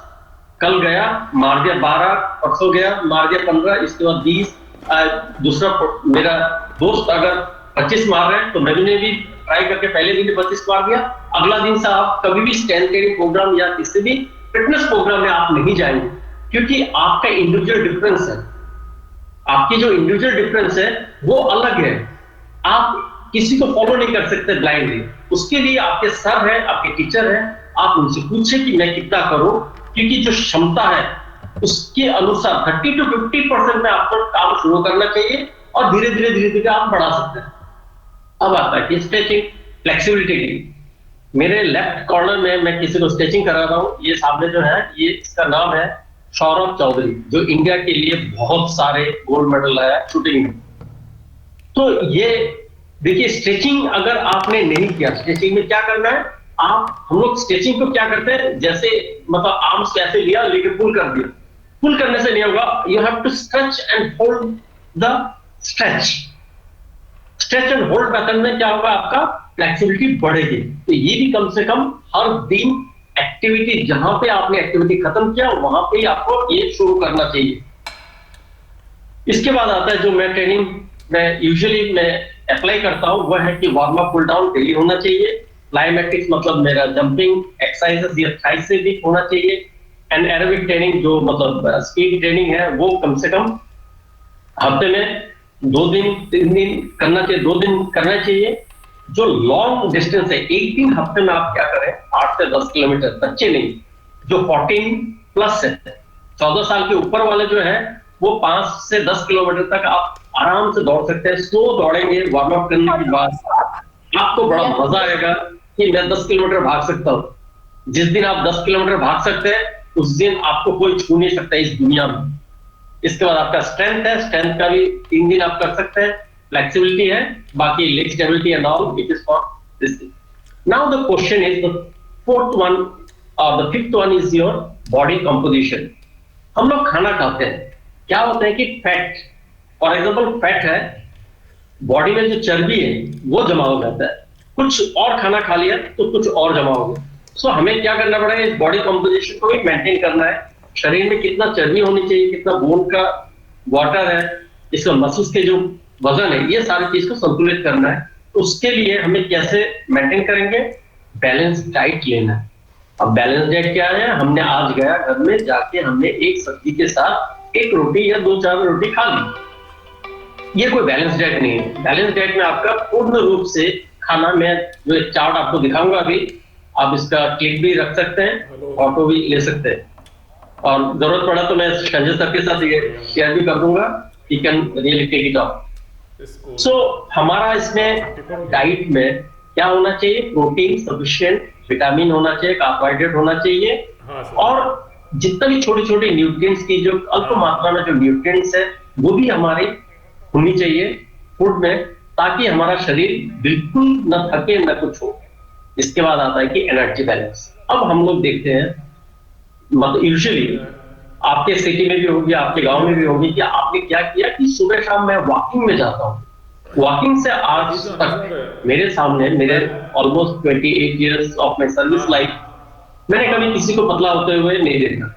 कल गया मार दिया 12, परसों गया मार दिया 15, इसके बाद 20। दूसरा मेरा दोस्त अगर 25 मार रहे हैं तो मैंने भी ट्राई करके पहले दिन 25 मार दिया। अगला दिन से आप कभी भी स्ट्रेंथ ट्रेनिंग प्रोग्राम या किसी भी फिटनेस प्रोग्राम में आप नहीं जाएंगे, क्योंकि आपका इंडिविजुअल डिफरेंस है। आपकी जो इंडिविजुअल डिफरेंस है वो अलग है। आप किसी को फॉलो नहीं कर सकते ब्लाइंडली। उसके लिए आपके सर है, आपके टीचर है, आप उनसे पूछे कि मैं कितना करूं, क्योंकि जो क्षमता है उसके अनुसार 30 to 50% में आपको काम शुरू करना चाहिए और धीरे धीरे आप बढ़ा सकते हैं। अब आता है कि स्ट्रेचिंग, फ्लेक्सिबिलिटी की। मेरे लेफ्ट कॉर्नर में मैं किसी को स्ट्रेचिंग करा रहा हूं। ये सामने जो है, ये इसका नाम है सौरभ चौधरी, जो इंडिया के लिए बहुत सारे गोल्ड मेडल है शूटिंग में। तो ये देखिए, स्ट्रेचिंग अगर आपने नहीं किया, स्ट्रेचिंग में क्या करना है, हम लोग स्ट्रेचिंग को क्या करते हैं, जैसे मतलब आर्म्स कैसे लिया लेके पुल कर दिया। पुल करने से नहीं होगा, you have to stretch and hold the stretch and hold pattern में क्या होगा, आपका फ्लेक्सिबिलिटी बढ़ेगी। तो ये भी कम से कम हर दिन एक्टिविटी, जहां पे आपने एक्टिविटी खत्म किया वहां पे ही आपको ये शुरू करना चाहिए। इसके बाद आता है जो मैं ट्रेनिंग में यूजुअली मैं अप्लाई करता हूं, वह है कि warm up pull down daily होना चाहिए। प्लायोमेट्रिक्स मतलब मेरा जंपिंग एक्सरसाइजेस या थाई से भी होना चाहिए। एंड एरोबिक ट्रेनिंग जो मतलब स्पीड ट्रेनिंग है, वो कम से कम हफ्ते में 2 दिन 3 दिन करना चाहिए, 2 दिन करना चाहिए। जो लॉन्ग डिस्टेंस है, एक दिन हफ्ते में आप क्या करें, 8 से 10 किलोमीटर, बच्चे नहीं, जो 14 प्लस है, 14 साल के ऊपर वाले जो है, वो 5 से 10 किलोमीटर तक आप आराम से दौड़ सकते हैं। स्लो दौड़ेंगे वार्म अप करने के बाद, आपको बड़ा मजा आएगा कि मैं 10 किलोमीटर भाग सकता हूं। जिस दिन आप 10 किलोमीटर भाग सकते हैं, उस दिन आपको कोई छू नहीं सकता इस दुनिया में। इसके बाद आपका स्ट्रेंथ है, स्ट्रेंथ का भी 3 दिन आप कर सकते हैं। फ्लेक्सिबिलिटी है, बाकी leg stability and all, it is for this thing. Now the question is the fourth one और the fifth one is your body composition. हम लोग खाना खाते हैं, क्या होता है कि फैट, फॉर एग्जांपल फैट है, बॉडी में जो चर्बी है वो जमा हो जाता है। कुछ और खाना खा लिया तो कुछ और जमा हो गया। सो हमें क्या करना पड़ेगा, इस बॉडी कंपोजिशन को भी मेंटेन करना है। शरीर में कितना चर्बी होनी चाहिए, कितना बोन का वाटर है, इसका मसल्स के जो वजन है, ये सारी चीज को संतुलित करना है। उसके लिए हमें कैसे मेंटेन करेंगे, बैलेंस डाइट लेना है। अब बैलेंस डाइट क्या है, हमने आज गया घर में जाके हमने एक सब्जी के साथ 1 रोटी या 2-4 रोटी खा ली, ये कोई बैलेंस डाइट नहीं है। बैलेंस डाइट में आपका पूर्ण रूप से खाना, मैं जो एक चार्ट आपको दिखाऊंगा अभी, आप इसका क्लिक भी रख सकते हैं, ऑटो भी ले सकते हैं, और जरूरत पड़ा तो मैं संजय सर के साथ ये शेयर भी कर दूंगा, you can really take it off. So हमारा इसमें डाइट में क्या होना चाहिए, प्रोटीन सफिशिएंट, विटामिन होना चाहिए, कार्बोहाइड्रेट होना चाहिए, और जितना भी छोटी छोटी न्यूट्रिएंट्स की जो अल्प मात्रा में जो न्यूट्रिएंट्स है वो भी हमारी होनी चाहिए फूड में, ताकि हमारा शरीर बिल्कुल न थके न कुछ हो। इसके बाद आता है कि एनर्जी बैलेंस। अब हम लोग देखते हैं, मतलब यूजुअली आपके सिटी में भी होगी, आपके गांव में भी होगी, कि आपने क्या किया कि सुबह शाम मैं वॉकिंग में जाता हूँ। वॉकिंग से आज तक मेरे सामने, मेरे almost 28 years of my service life, मैंने कभी किसी को पतला होते हुए नहीं देखा।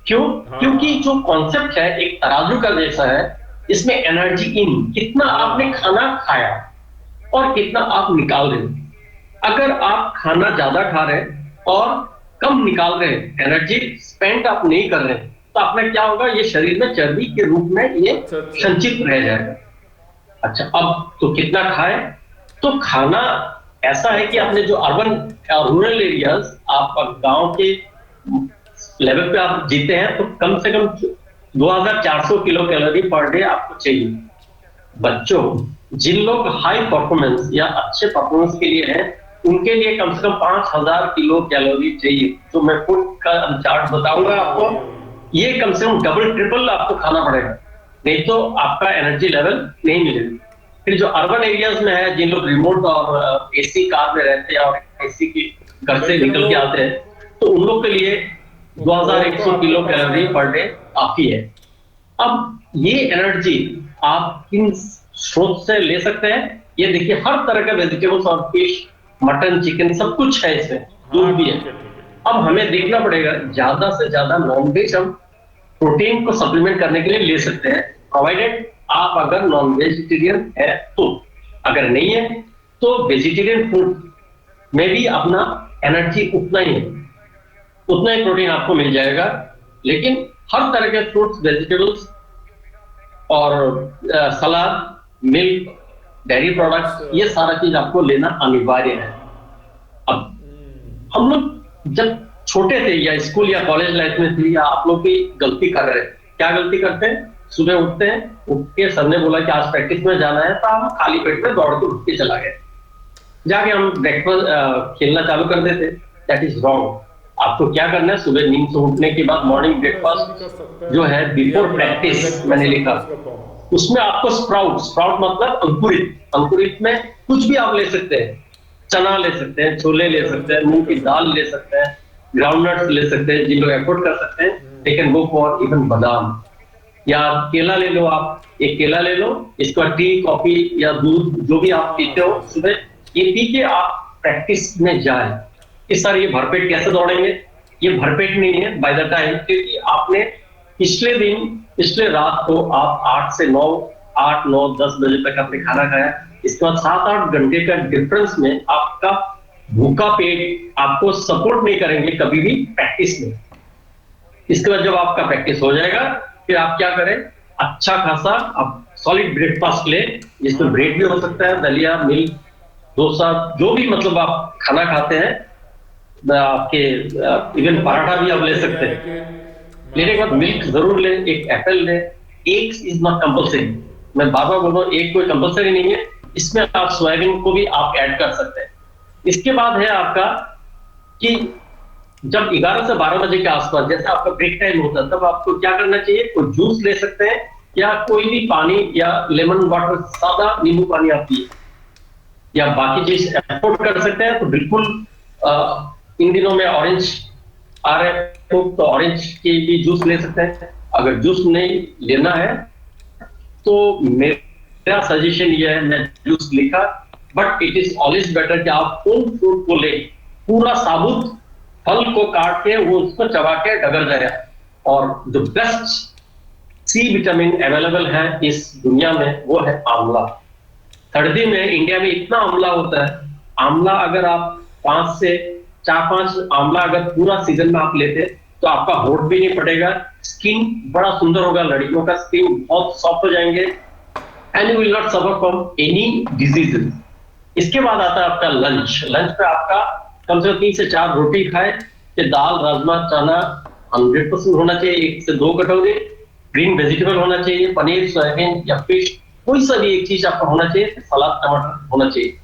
क्यों? क्योंकि जो कॉन्सेप्ट है एक तराजू का जैसा है, इसमें एनर्जी इन, कितना आपने खाना खाया और कितना आप निकाल रहे हैं। अगर आप खाना ज्यादा खा रहे हैं और कम निकाल रहे हैं, एनर्जी स्पेंड आप नहीं कर रहे हैं, तो आपने क्या होगा, ये शरीर में चर्बी के रूप में ये संचित रह जाएगा। अच्छा, अब तो कितना खाए, तो खाना ऐसा है कि आपने जो अर्बन और रूरल एरियाज, आप गांव के लेवल पे आप जीते हैं, तो कम से कम 2400 किलो कैलोरी पर डे आपको चाहिए। बच्चों, जिन लोग हाई परफॉर्मेंस या अच्छे परफॉर्मेंस के लिए हैं, उनके लिए कम से कम 5000 किलो कैलोरी चाहिए। तो मैं फूड का चार्ट बताऊंगा आपको, ये कम से कम डबल ट्रिपल आपको खाना पड़ेगा, नहीं तो आपका एनर्जी लेवल नहीं मिलेगा। फिर जो अर्बन एरियाज में है, जिन लोग रिमोट और एसी कार में रहते हैं और एसी की घर से निकल के आते हैं, तो उन लोग के लिए 2100 किलो कैलोरी पर डे काफी है। अब ये एनर्जी आप किन स्रोत से ले सकते हैं, ये देखिए, हर तरह का वेजिटेबल्स और फिश, मटन, चिकन सब कुछ है इसमें, दूध भी है। अब हमें देखना पड़ेगा, ज्यादा से ज्यादा नॉनवेज हम प्रोटीन को सप्लीमेंट करने के लिए ले सकते हैं, प्रोवाइडेड आप अगर नॉन वेजिटेरियन है तो। अगर नहीं है तो वेजिटेरियन फूड में भी अपना एनर्जी उतना ही है, उतना ही प्रोटीन आपको मिल जाएगा। लेकिन हर तरह के फ्रूट्स, वेजिटेबल्स और सलाद, मिल्क, डेयरी प्रोडक्ट्स, ये सारा चीज आपको लेना अनिवार्य है। अब हम लोग जब छोटे थे या स्कूल या कॉलेज लाइफ में थे, या आप लोग भी गलती कर रहे हैं, क्या गलती करते हैं? सुबह उठते हैं, उठ के सर ने बोला कि आज प्रैक्टिस में जाना है, तो हम खाली पेट में दौड़ के उठ के चला गए, जाके हम ब्रेकफास्ट खेलना चालू कर देते। That is wrong. आपको क्या करना है, सुबह नींद से उठने के बाद मॉर्निंग ब्रेकफास्ट जो है बिफोर प्रैक्टिस मैंने लिखा, उसमें आपको स्प्राउट मतलब अंकुरित में कुछ भी आप ले सकते हैं। चना ले सकते हैं, छोले ले सकते हैं, मूंग की दाल ले सकते हैं, ग्राउंडनट्स ले सकते हैं, जिन लोग एफोर्ड कर सकते हैं they can go for even बादाम, या केला ले लो, आप एक केला ले लो, इसके बाद टी कॉफी या दूध जो भी आप पीते हो सुबह, ये पी के आप प्रैक्टिस में जाए। इस तरह ये भरपेट कैसे दौड़ेंगे? ये भरपेट नहीं है बाय द टाइम, क्योंकि आपने पिछले रात को आप 8 से 9 10 बजे तक आपने खाना खाया, इसके बाद 7-8 घंटे का डिफरेंस में आपका भूखा पेट आपको सपोर्ट नहीं करेंगे कभी भी प्रैक्टिस में। इसके बाद जब आपका प्रैक्टिस हो जाएगा, फिर आप क्या करें, अच्छा खासा आप सॉलिड ब्रेकफास्ट ले, जिसमें ब्रेड भी हो सकता है, दलिया, मिल्क, डोसा, जो भी मतलब आप खाना खाते हैं, आपके इवन पराठा भी आप ले सकते हैं। लेने के बाद मिल्क जरूर ले, एक एप्पल ले, एग्स इज नॉट कंपल्सरी, मैं बार बार बोल रहा हूँ, एग कोई कंपल्सरी नहीं है, इसमें आप सोयाबीन को भी आप ऐड कर सकते हैं। इसके बाद है आपका कि जब 11 से 12 बजे के आसपास जैसे आपका ब्रेक टाइम होता है, तब आपको क्या करना चाहिए, कोई जूस ले सकते हैं, या कोई भी पानी या लेमन वाटर, सादा नींबू पानी आप पिए, या बाकी चीज एफोर्ड कर सकते हैं तो बिल्कुल इन दिनों में ऑरेंज आ रहे हैं तो ऑरेंज की भी जूस ले सकते हैं। अगर जूस नहीं लेना है तो मेरा सजेशन ये है, मैं जूस लिखा, but it is always better कि आप फुल फ्रूट को ले, पूरा साबुत फल को काट के वो उसको चबा के डगर जाए। और जो बेस्ट सी विटामिन अवेलेबल है इस दुनिया में वो है आंवला। सर्दी में इंडिया में इतना आंवला होता है, आंवला अगर आप 5 से 4-5 आंवला अगर पूरा सीजन में आप लेते तो आपका होठ भी नहीं पड़ेगा, स्किन बड़ा सुंदर होगा, लड़कियों का स्किन बहुत सॉफ्ट हो जाएंगे, and you will not suffer from any diseases. इसके बाद आता है आपका लंच पे आपका कम से कम 3 से 4 रोटी खाए, दाल, राजमा, चना 100% होना चाहिए, 1 से 2 कटोरे, ग्रीन वेजिटेबल होना चाहिए, पनीर, सोयाबीन या फिश, कोई सा भी एक चीज आपका होना चाहिए, सलाद, टमाटर होना चाहिए।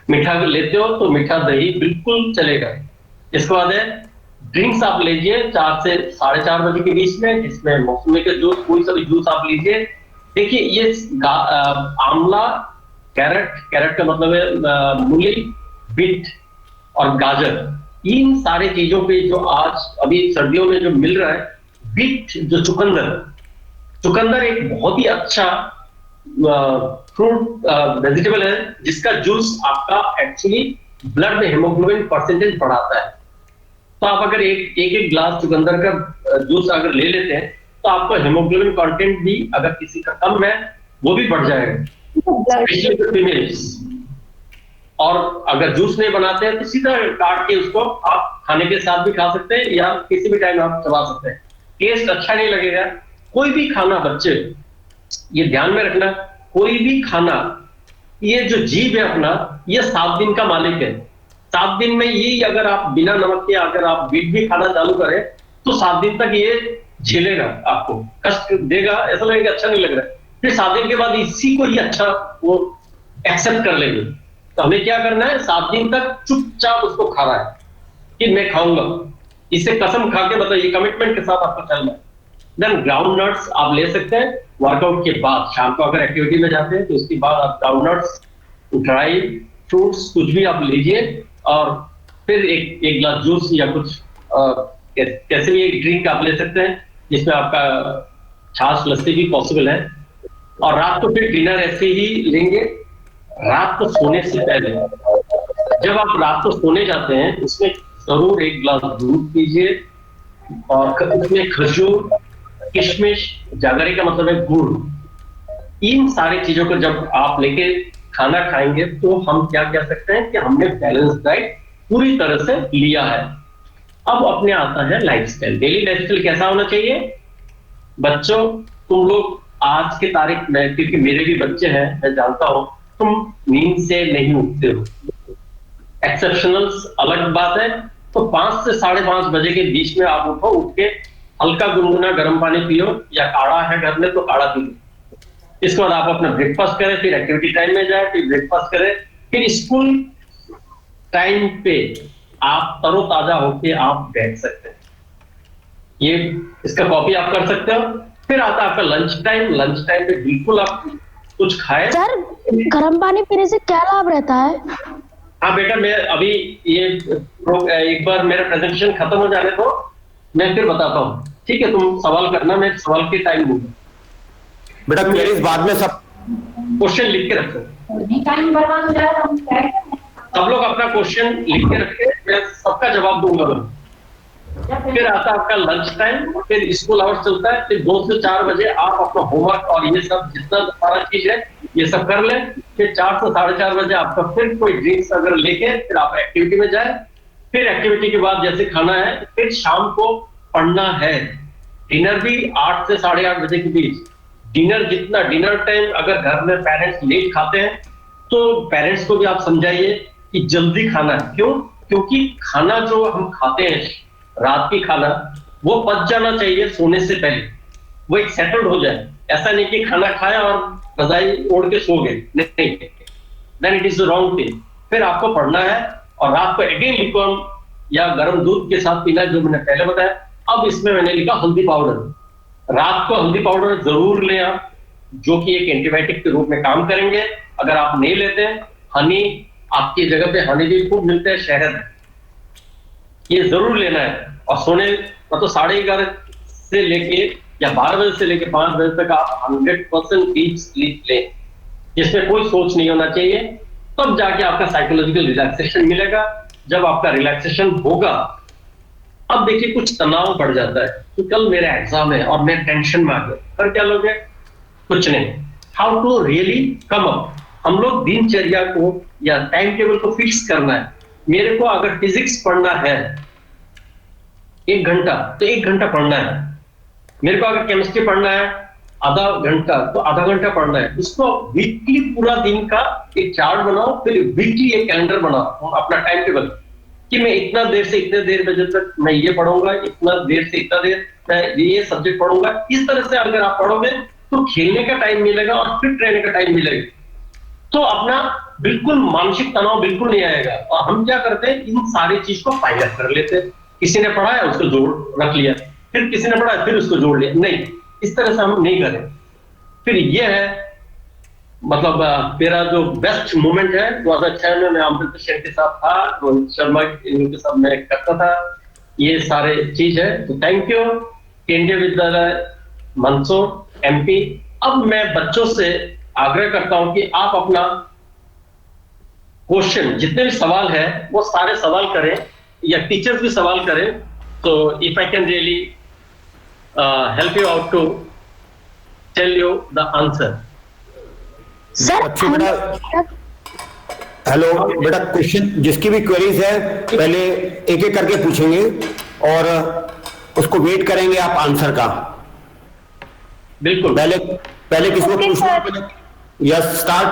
मीठा लेते हो तो मीठा दही बिल्कुल चलेगा। इसके बाद है ड्रिंक्स आप लीजिए 4 से 4:30 बजे के बीच में, जिसमें मौसमी का जूस, कोई सा भी जूस आप लीजिए। देखिए ये आंवला, कैरेट का मतलब है मूली, बीट और गाजर, इन सारे चीजों पे जो आज अभी सर्दियों में जो मिल रहा है, बीट जो चुकंदर एक बहुत ही अच्छा फ्रूट वेजिटेबल है, जिसका जूस आपका एक्चुअली ब्लड में हेमोग्लोबिन परसेंटेज बढ़ाता है। तो आप अगर एक ग्लास चुकंदर का जूस अगर ले लेते हैं तो आपको हेमोग्लोबिन कंटेंट भी अगर किसी का कम है वो भी बढ़ जाएगा, स्पेशली फीमेल्स। और अगर जूस नहीं बनाते हैं तो सीधा काट के उसको आप खाने के साथ भी खा सकते हैं या किसी भी टाइम आप चबा सकते हैं, टेस्ट अच्छा नहीं लगेगा। कोई भी खाना बच्चे ये ध्यान में रखना, कोई भी खाना, ये जो जीभ है अपना, ये 7 दिन का मालिक है। 7 दिन में ये अगर आप बिना नमक के अगर आप बीट भी खाना चालू करें तो 7 दिन तक ये झेलेगा, आपको कष्ट देगा, ऐसा लगेगा अच्छा नहीं लग रहा है। फिर 7 दिन के बाद इसी को ही अच्छा वो एक्सेप्ट कर लेंगे। तो हमें क्या करना है, 7 दिन तक चुपचाप उसको खाना है कि मैं खाऊंगा, इसे कसम खा के बताइए, कमिटमेंट के साथ आपको चलना है। देन ग्राउंड नट्स आप ले सकते हैं वर्कआउट के बाद, शाम को अगर एक्टिविटी में जाते हैं तो उसके बाद आप ग्राउंड नट्स, ड्राई फ्रूट्स कुछ भी आप लीजिए, और फिर एक गिलास जूस या कुछ कैसे भी एक ड्रिंक आप ले सकते हैं जिसमें आपका छाछ, लस्सी भी पॉसिबल है। और रात को फिर डिनर ऐसे ही लेंगे। रात को सोने से पहले जब आप रात को सोने जाते हैं उसमें जरूर एक गिलास दूध पीजिए, और उसमें खजूर, किशमिश, जागरी का मतलब है गुड़, इन सारी चीजों को जब आप लेके खाना खाएंगे तो हम क्या कह सकते हैं कि हमने बैलेंस डाइट पूरी तरह से लिया है। अब अपने आता है लाइफस्टाइल। डेली लाइफस्टाइल कैसा होना चाहिए? बच्चों, तुम लोग आज के तारीख में, क्योंकि मेरे भी बच्चे हैं, मैं जानता हूं, तुम नींद से नहीं उठते हो, एक्सेप्शनल्स अलग बात है, तो 5 से 5:30 बजे के बीच में आप उठो, उठ के हल्का गुनगुना गर्म पानी पियो, या काढ़ा है घर में तो काढ़ा पी लो। इसके बाद आप अपना ब्रेकफास्ट करें, फिर एक्टिविटी टाइम में जाए, फिर ब्रेकफास्ट करें, फिर स्कूल टाइम पे आप तरोताजा होके आप बैठ सकते हैं। ये इसका कॉपी आप कर सकते हो। फिर आता है आपका लंच टाइम। लंच टाइम पे बिल्कुल आप कुछ खाएं। सर गर्म पानी पीने से क्या लाभ रहता है? हाँ बेटा, मैं अभी ये एक बार मेरा प्रेजेंटेशन खत्म हो जाने दो, मैं फिर बताता हूँ, ठीक है? तुम सवाल करना, मैं सवाल के टाइम दूंगा। बेटा क्वेरीज बाद में सब क्वेश्चन लिख के रखो, टाइम बर्बाद हो जाएगा, हम क्या करें? सब लोग अपना क्वेश्चन लिख के रखे, मैं सबका जवाब दूंगा मैं। फिर आता है आपका लंच टाइम, फिर स्कूल आवर्स चलता है, फिर 2 से 4 बजे आप अपना होमवर्क और ये सब जितना सारा चीज है ये सब कर लें। फिर 4 से 4:30 बजे आपका फिर कोई ड्रिंक्स अगर लेके फिर आप एक्टिविटी में जाए। फिर एक्टिविटी के बाद जैसे खाना है, फिर शाम को पढ़ना है। डिनर भी 8 से 8:30 बजे के बीच। डिनर टाइम अगर घर में पेरेंट्स लेट खाते हैं तो पेरेंट्स को भी आप समझाइए कि जल्दी खाना है। क्यों? क्योंकि खाना जो हम खाते हैं रात की खाना, वो पच जाना चाहिए सोने से पहले, वो एक सेटल्ड हो जाए। ऐसा नहीं कि खाना खाया और रजाई ओढ़ के सो गए, नहीं, then it is the wrong thing. फिर आपको पढ़ना है और रात को अगेन लिक्विड या गर्म दूध के साथ पीना, जो मैंने पहले बताया। अब इसमें मैंने लिखा हल्दी पाउडर। रात को हल्दी पाउडर जरूर लें आप, जो कि एक एंटीबायोटिक के रूप में काम करेंगे। अगर आप नहीं लेते, हनी, आपकी जगह पे हनी भी खूब मिलते हैं, शहद, ये जरूर लेना है। और सोने मतलब 11:30 से लेके या 12 बजे से लेके 5 बजे तक आप 100% डीप स्लीप लें, जिसमें कोई सोच नहीं होना चाहिए। तब जाके आपका साइकोलॉजिकल रिलैक्सेशन मिलेगा। जब आपका रिलैक्सेशन होगा, अब देखिए कुछ तनाव बढ़ जाता है कि कल मेरा एग्जाम है और मैं टेंशन में आ गया, फिर क्या लोगे? कुछ नहीं। How to really come up? हम लोग दिनचर्या को या टाइम टेबल को फिक्स करना है। मेरे को अगर फिजिक्स पढ़ना है 1 घंटा, तो 1 घंटा पढ़ना है। मेरे को अगर केमिस्ट्री पढ़ना है आधा घंटा, तो आधा घंटा पढ़ना है। इसको वीकली पूरा दिन का एक चार्ट बनाओ, फिर वीकली एक कैलेंडर बनाओ अपना टाइम टेबल, कि मैं इतना देर से इतने देर बजे तक मैं ये पढ़ूंगा, इतना देर से इतना देर मैं ये सब्जेक्ट पढ़ूंगा। इस तरह से अगर आप पढ़ोगे तो खेलने का टाइम मिलेगा और फिट रहने का टाइम मिलेगा, तो अपना बिल्कुल मानसिक तनाव बिल्कुल नहीं आएगा। और हम क्या करते हैं, इन सारी चीज को पायलट कर लेते हैं। किसी ने पढ़ा है उसको जोड़ रख लिया, फिर किसी ने पढ़ा है फिर उसको जोड़ लिया। नहीं, इस तरह से हम नहीं करें। फिर ये है मतलब मेरा जो बेस्ट मोमेंट है 2006 में मैं अमृत शेर के साथ था, रोहित शर्मा इनके साथ मैं करता था, ये सारे चीज है। तो थैंक यू केंद्रीय विद्यालय मंदसौर MP। अब मैं बच्चों से आग्रह करता हूं कि आप अपना क्वेश्चन, जितने भी सवाल है वो सारे सवाल करें, या टीचर्स भी सवाल करें। तो if I can really help you out to tell you the answer. Sir अच्छी बेटा, हेलो बेटा, क्वेश्चन जिसकी भी क्वेरीज है पहले एक एक करके पूछेंगे और उसको वेट करेंगे आप आंसर का। बिल्कुल। पहले किसको पूछना? Yes, start.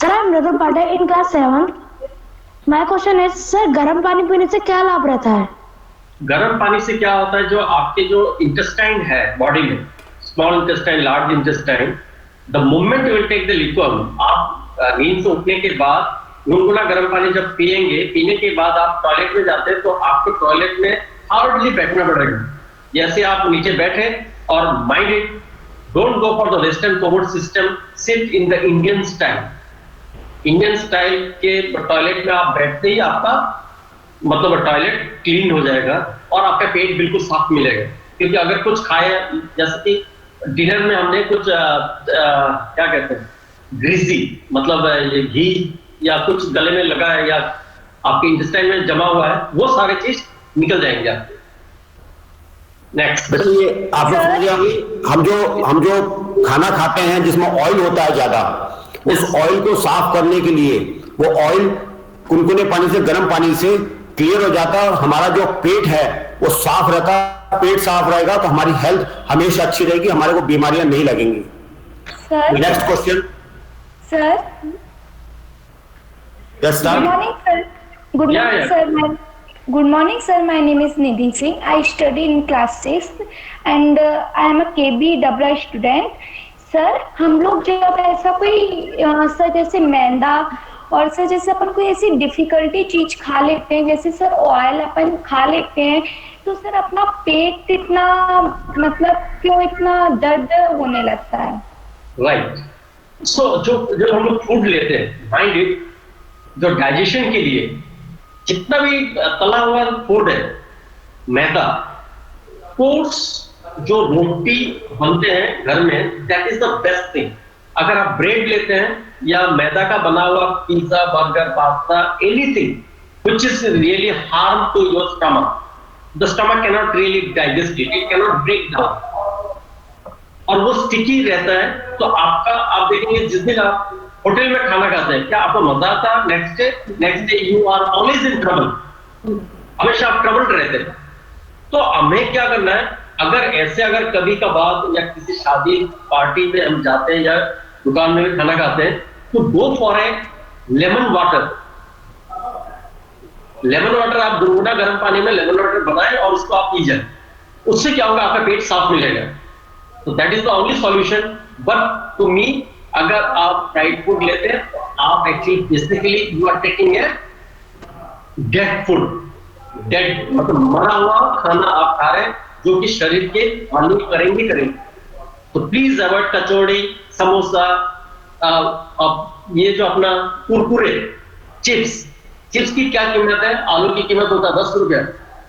Sir I am Ratan Pathak in class 7th। My question is sir गर्म पानी पीने से क्या लाभ रहता है? गर्म पानी से क्या होता है, जो आपके जो इंटेस्टाइन है बॉडी में, small intestine, large intestine, the moment you will take the liquid, आप नींद से उठने के बाद गुनगुना गर्म पानी जब पिएंगे, पीने के बाद आप टॉयलेट में जाते हैं तो आपको टॉयलेट में हार्डली बैठना पड़ेगा। जैसे आप नीचे बैठे और mind it, don't go for the western covert system, sit in the Indian style. Indian style के टॉयलेट में आप बैठते ही आपका मतलब टॉयलेट क्लीन हो जाएगा और आपका पेट बिल्कुल साफ मिलेगा। क्योंकि अगर कुछ खाए, जैसे कि डिनर में हमने कुछ क्या कहते हैं, ग्रीसी, मतलब ये घी या कुछ गले में लगा है या आपके इंटेस्टाइन में जमा हुआ है, वो सारे चीज निकल जाएंगे आपके। नेक्स्ट। ये आप लोग समझ गए, हम जो खाना खाते हैं जिसमें ऑयल होता है ज्यादा, उस ऑयल को साफ करने के लिए वो ऑयल कुनकुने पानी से, गर्म पानी से क्लियर हो जाता है और हमारा जो पेट है वो साफ रहता है। पेट साफ रहेगा तो हमारी हेल्थ हमेशा अच्छी रहेगी, हमारे को बीमारियां नहीं लगेंगी। Sir, next question, sir, yes good start. morning, sir. Good Yeah, morning, yeah. sir. Good morning, sir. My name is Nidhi Singh. I study in class 6th and I am a KBWI student. Sir हम लोग जब ऐसा कोई sir जैसे मैदा और sir जैसे अपन कोई ऐसी डिफिकल्टी चीज खा लेते हैं, जैसे सर ऑयल अपन खा लेते हैं, तो सर अपना पेट इतना मतलब क्यों इतना दर्द होने लगता है? राइट। सो जो हम लोग फूड लेते हैं, माइंड इट, जो डाइजेशन के लिए जितना भी तला हुआ फूड है, मैदा, ओट्स, जो रोटी बनते हैं घर में, that is the best thing. अगर आप ब्रेड लेते हैं या मैदा का बना हुआ pizza, burger, pasta, anything which is really harm to your stomach, the stomach can not really digest it, it can not break down, और वो स्टिकी रहता है। तो आपका, आप देखेंगे जिस दिन आप होटल में खाना खाते हैं, क्या आपको मजा आता है? Next day you are always in trouble, हमेशा आप ट्रबल्ड रहते हैं। तो हमें क्या करना है, अगर कभी कभार या किसी शादी पार्टी में हम जाते हैं या दुकान में भी खाना खाते हैं, तो गो for A lemon water. Lemon water आप गुनगुना गर्म पानी में लेमन वाटर बनाएं और उसको आप पी जाए, उससे क्या होगा, आपका पेट साफ मिलेगा। तो that is the only solution. But to me, अगर आप फ्राइड फूड लेते हैं तो आप actually basically you are taking a dead food, dead मतलब मरा हुआ खाना आप खा रहे हैं, जो कि शरीर के हानि करेंगे। तो प्लीज अवॉइड कचौड़ी, समोसा, ये जो अपना कुरकुरे, चिप्स की क्या कीमत है? आलू की कीमत होता है 10 रुपया,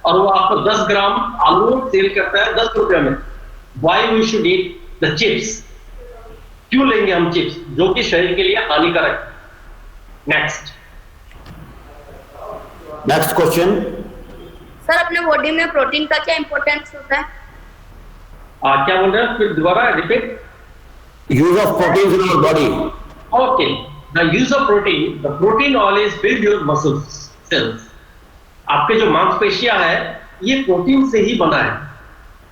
और वो आपको 10 ग्राम आलू सेल करता है 10 रुपया में। Why we should eat the chips? क्यों लेंगे हम चिप्स, जो कि शरीर के लिए हानिकारक? नेक्स्ट क्वेश्चन, सर अपने बॉडी में प्रोटीन का क्या इंपॉर्टेंस होता है? क्या बोल रहे हैं, फिर दोबारा repeat. Use of protein in our body. Okay, the use of protein, the protein always build your muscles cells. आपके जो मांसपेशियां है ये प्रोटीन से ही बना है।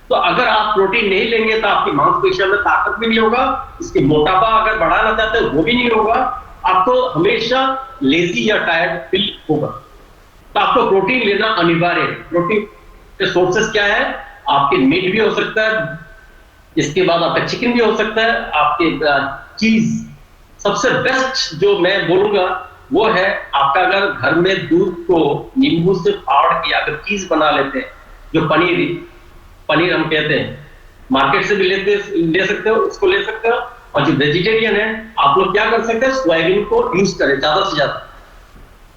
तो अगर आप प्रोटीन नहीं लेंगे तो आपकी मांसपेशियों में ताकत भी नहीं होगा, इसकी मोटापा अगर बढ़ाना चाहते हैं वो भी नहीं होगा, आपको हमेशा लेजी या टायर्ड फील होगा। तो आपको प्रोटीन लेना अनिवार्य है। प्रोटीन के सोर्सेस क्या है? आपके मीट भी हो सकता है, इसके बाद आपका चिकन भी हो सकता है, आपके चीज। सबसे बेस्ट जो मैं बोलूंगा वो है, आपका अगर घर में दूध को नींबू से फाड़ के अगर चीज बना लेते हैं, जो पनीर हम कहते हैं, मार्केट से भी ले सकते हो, उसको ले सकते हो। और जो वेजिटेरियन है, आप लोग क्या कर सकते हैं, सोयाबीन को यूज करें ज्यादा से ज्यादा।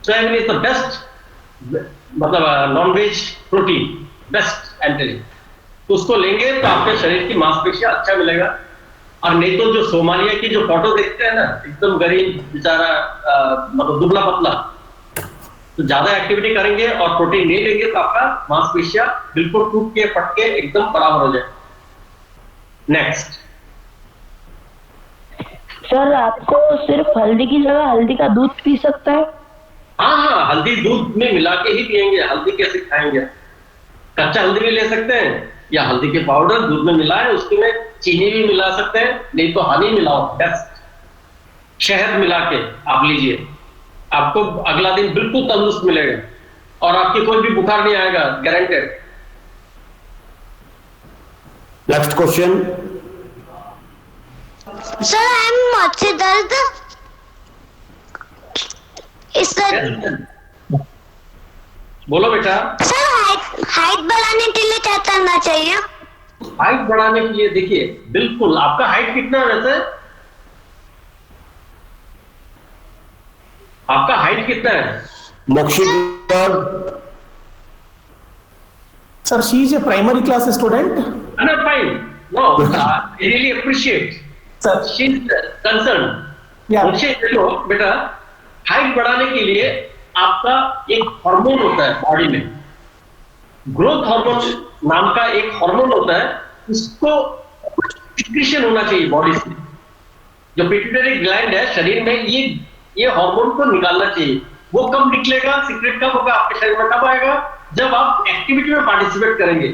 सोयाबीन इज द बेस्ट, मतलब non veg protein, best entry. तो उसको लेंगे तो आपके शरीर की मांसपेशियां अच्छा मिलेगा। और नहीं तो जो सोमालिया की जो फोटो देखते हैं ना, एकदम गरीब बेचारा, मतलब दुबला पतला, तो ज्यादा एक्टिविटी करेंगे और प्रोटीन नहीं लेंगे तो आपका मांसपेशियां बिल्कुल टूट के फट के एकदम बराबर हो जाए। नेक्स्ट सर, आपको सिर्फ हल्दी की जगह हल्दी का दूध पी सकता है? हाँ, हल्दी दूध में मिला के ही पिएंगे। हल्दी कैसे खाएंगे? कच्चा हल्दी भी ले सकते हैं, या हल्दी के पाउडर दूध में मिला है, उसके में चीनी भी मिला सकते हैं, नहीं तो हनी मिलाओ, बेस्ट। शहद मिला के आप लीजिए, आपको अगला दिन बिल्कुल तंदुरुस्त मिलेगा और आपकी कोई भी बुखार नहीं आएगा, guaranteed. Next question, sir I am माथे दर्द इस बोलो बेटा। सर हाइट बढ़ाने के लिए क्या करना चाहिए? हाइट बढ़ाने के लिए देखिए, बिल्कुल आपका हाइट कितना है वैसे? आपका हाइट कितना है? Mokshit sir, she is a primary class student. Fine, no, I really appreciate sir, she is concern. या मुझे देखो बेटा, हाइट बढ़ाने के लिए आपका एक हार्मोन होता है बॉडी में, ग्रोथ हार्मोन नाम का एक हार्मोन होता है, उसको सिक्रीशन होना चाहिए बॉडी से। जो पिट्यूटरी ग्लैंड है शरीर में, ये हार्मोन को निकालना चाहिए। वो कब निकलेगा, सीक्रेट कब होगा आपके शरीर में, कब आएगा? जब आप एक्टिविटी में पार्टिसिपेट करेंगे।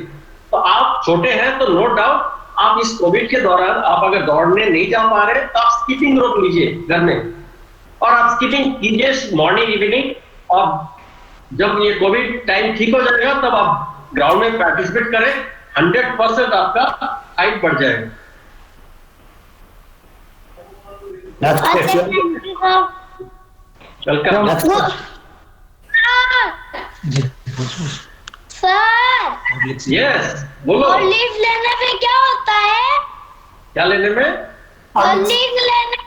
तो आप छोटे हैं तो नो डाउट आप इस कोविड के दौरान आप अगर दौड़ने नहीं जा पा रहे तो आप स्किपिंग रोक लीजिए घर में, और आप स्किपिंग कीजिए मॉर्निंग इवनिंग, और जब ये कोविड टाइम ठीक हो जाएगा तब आप ग्राउंड में पार्टिसिपेट करें, 100% आपका हाइट बढ़ जाएगा। Next question. Welcome. Sir yes, बोलो। हॉर्लिक्स लेने पे क्या होता है? क्या लेने में? हॉर्लिक्स लेने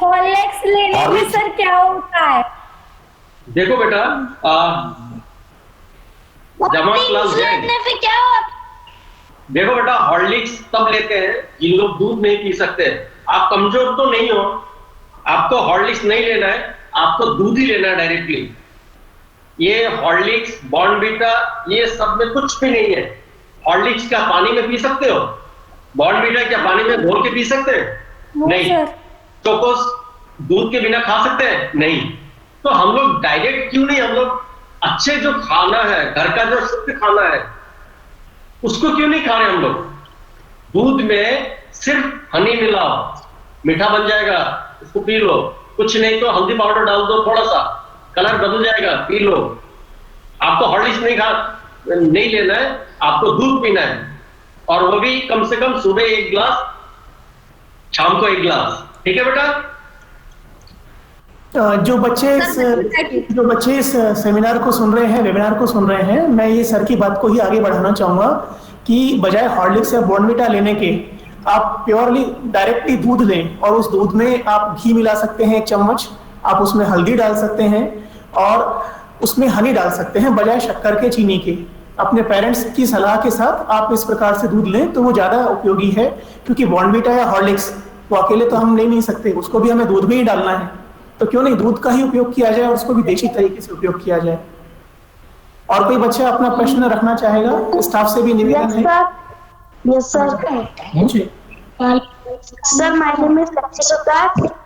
हॉर्लिक्स लेने में सर क्या होता है? देखो बेटा, जमा क्लास लेने पे क्या होता है? देखो बेटा, हॉर्लिक्स तब लेते हैं जिन लोग दूध नहीं पी सकते। आप कमजोर तो नहीं हो, आपको हॉर्लिक्स नहीं लेना है, आपको दूध ही लेना है डायरेक्टली। ये हॉर्लिक्स, बॉर्नवीटा, ये सब में कुछ भी नहीं है। हॉर्लिक्स क्या पानी में पी सकते हो? बॉर्नवीटा क्या पानी में घोल के पी सकते हैं? नहीं। चोकोस दूध के बिना खा सकते हैं? नहीं। तो हम लोग डायरेक्ट क्यों नहीं, हम लोग अच्छे जो खाना है, घर का जो शुद्ध खाना है, उसको क्यों नहीं खा रहे हम लोग? दूध में सिर्फ हनी मिलाओ, मीठा बन जाएगा, उसको पी लो। कुछ नहीं तो हल्दी पाउडर डाल दो, थोड़ा सा कलर बदल जाएगा, पी लो। आपको हॉर्लिक्स नहीं लेना है, आपको दूध पीना है, और वो भी कम से कम सुबह 1 गिलास, शाम को 1 गिलास। ठीक है बेटा? जो बच्चे इस सेमिनार को सुन रहे हैं, वेबिनार को सुन रहे हैं, मैं ये सर की बात को ही आगे बढ़ाना चाहूंगा कि बजाय हॉर्लिक्स या बॉर्नवीटा लेने के आप प्योरली डायरेक्टली दूध लें, और उस दूध में आप घी मिला सकते हैं 1 चम्मच, आप उसमें हल्दी डाल सकते हैं और उसमें हनी डाल सकते हैं बजाय शक्कर के, चीनी के। अपने पेरेंट्स की सलाह के साथ आप इस प्रकार से दूध लें तो वो ज्यादा उपयोगी है, क्योंकि बॉर्नवीटा या हॉर्लिक्स वो अकेले तो हम ले नहीं सकते, उसको भी हमें दूध में ही डालना है। तो क्यों नहीं दूध का ही उपयोग किया जाए और उसको भी देसी तरीके से उपयोग किया जाए। और कोई बच्चा अपना प्रश्न रखना चाहेगा? स्टाफ से भी निवेदन है। Yes sir. Sir my name is लक्ष्य,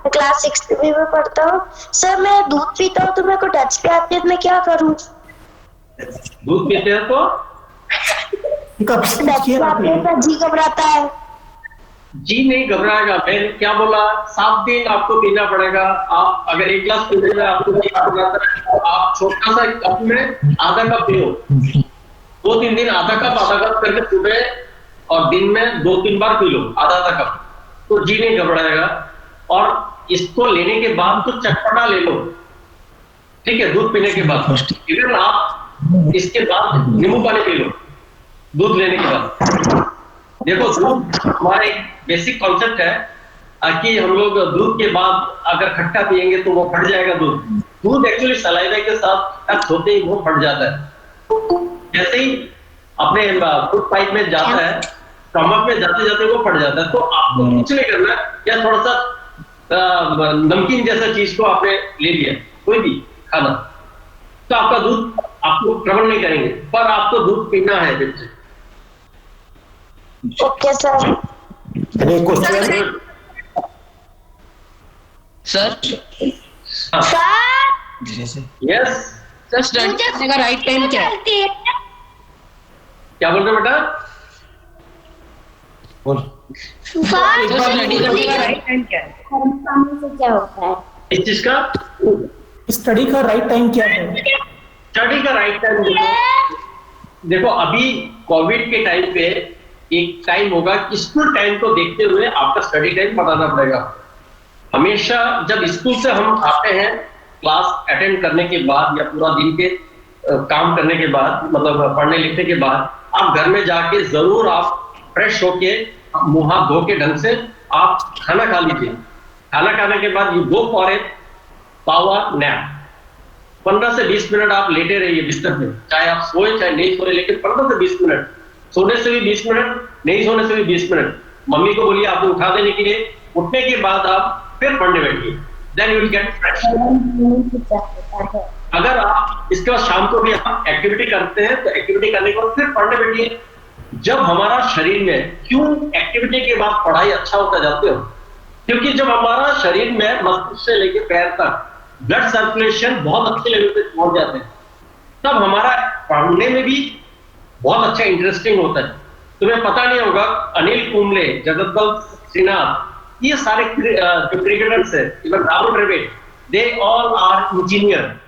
क्लास 6 में पढ़ता हूँ। सर मैं दूध पीता हूँ तो मेरे को टच पे आती है, मैं क्या करूँ? दूध पीते हैं तो जी घबराता है। जी नहीं घबराएगा। मैंने क्या बोला? 7 दिन आपको पीना पड़ेगा। आप अगर 1 गिलास पीने में आपको जी घबराता है तो आप छोटा सा कप में आधा कप पियो, 2-3 दिन आधा कप करके सुबह और दिन में 2-3 बार पी लो आधा कप, तो जी नहीं घबराएगा। और इसको लेने के बाद तो चटपटा ले लो, ठीक है? दूध पीने के बाद इवन आप इसके बाद नींबू पानी पी लो दूध लेने के बाद। देखो, दूध हमारा एक बेसिक कॉन्सेप्ट है कि हम लोग दूध के बाद अगर खट्टा पिएंगे तो वो फट जाएगा दूध। दूध एक्चुअली सलाइवा के साथ टच होते ही वो फट जाता है। जैसे ही अपने फूड पाइप में जाता है, स्टमक में जाते जाते वो फट जाता है। तो आपको कुछ नहीं करना है, या थोड़ा सा नमकीन जैसा चीज को आपने ले लिया, कोई भी खाना, तो आपका दूध आपको ट्रबल नहीं करेंगे, पर आपको दूध पीना है बच्चे। Okay sir. Sir yes sir, study करने का राइट टाइम क्या है? क्या बोल रहे बेटा? बोल। स्टडी करने का राइट टाइम क्या है? क्या होता है इस चीज का? स्टडी का राइट टाइम क्या है? स्टडी का राइट टाइम देखो, अभी कोविड के टाइम पे एक टाइम होगा, स्कूल टाइम को देखते हुए आपका स्टडी टाइम बताना पड़ेगा। हमेशा जब स्कूल से हम आते हैं क्लास अटेंड करने के बाद या पूरा दिन के काम करने के बाद, मतलब पढ़ने लिखने के बाद, आप घर में जाके जरूर आप फ्रेश होके मुंह हाथ धो के ढंग से आप खाना खा लीजिए। खाना खाने के बाद you go for A power nap. 15 से 20 मिनट आप लेटे रहिए बिस्तर में, चाहे आप सोए चाहे नहीं सोए, लेकिन 15 से 20 मिनट, सोने से भी 20 मिनट, नहीं सोने से भी 20 मिनट। मम्मी को बोलिए आपको उठा देने के लिए। उठने के बाद आप फिर पढ़ने बैठिए, then you will get fresh. अगर आप इसके बाद शाम को भी आप एक्टिविटी करते हैं तो एक्टिविटी करने के बाद फिर पढ़ने बैठिए। जब हमारा शरीर में, क्यों एक्टिविटी के बाद पढ़ाई अच्छा होता जानते हो? क्योंकि जब हमारा शरीर में मस्तिष्क से लेकर पैर तक ब्लड सर्कुलेशन बहुत अच्छे लेवल पे पहुंच जाते हैं, तब हमारा पढ़ने में भी बहुत अच्छा इंटरेस्टिंग होता है। तुम्हें पता नहीं होगा, अनिल कुंबले, जगतपाल श्रीनाथ, ये सारे जो क्रिकेटर्स है, even Rahul Dravid, they all are engineer.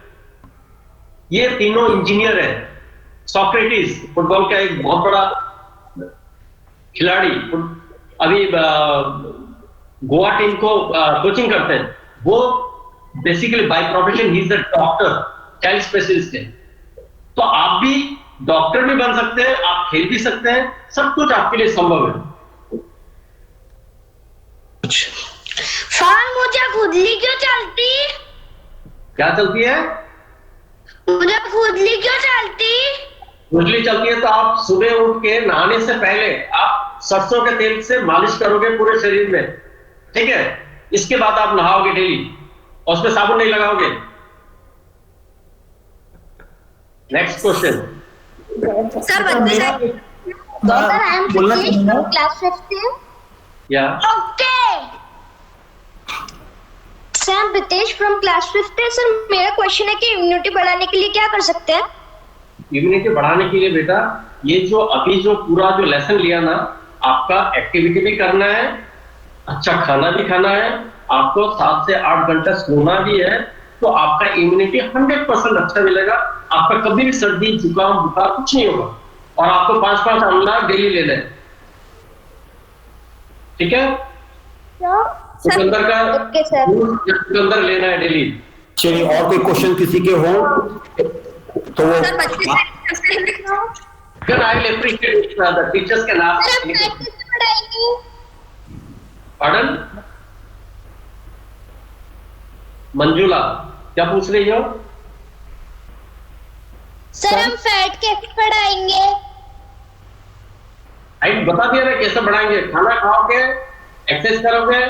ये तीनों इंजीनियर है। सोक्रेटिस फुटबॉल का एक बहुत बड़ा खिलाड़ी, अभी गोवा टीम को कोचिंग करते हैं, वो basically by profession he is the doctor, child specialist है। तो आप भी डॉक्टर भी बन सकते हैं, आप खेल भी सकते हैं, सब कुछ आपके लिए संभव है। सर मुझे खुजली क्यों चलती? क्या चलती है? मुझे खुजली क्यों चलती? खुजली चलती है तो आप सुबह उठ के नहाने से पहले आप सरसों के तेल से मालिश करोगे पूरे शरीर में, ठीक है? इसके बाद आप नहाओगे डेली और उसमें साबुन नहीं लगाओगे। Next question. सर बच्चे क्लास 5 या okay sir, Britesh from class 5। Sir मेरा क्वेश्चन है कि इम्यूनिटी बढ़ाने के लिए क्या कर सकते हैं? इम्यूनिटी बढ़ाने के लिए बेटा, ये जो अभी जो पूरा जो लेसन लिया ना, आपका एक्टिविटी भी करना है, अच्छा खाना भी खाना है, आपको 7 से 8 घंटा सोना भी है, तो आपका इम्यूनिटी 100% अच्छा मिलेगा। आपका कभी भी सर्दी जुकाम बुखार कुछ नहीं होगा। और आपको 5-5 आंवला डेली लेना है, ठीक है? चुकंदर का चुकंदर लेना है डेली। चलिए, और कोई क्वेश्चन किसी के हो तो वो टीचर्स के नाम। पार्डन मंजुला, क्या पूछ रही हो? सर हम फैट कैसे बढ़ाएंगे? हाइट बता दिया ना कैसे बढ़ाएंगे। खाना खाओगे, एक्सरसाइज करोगे,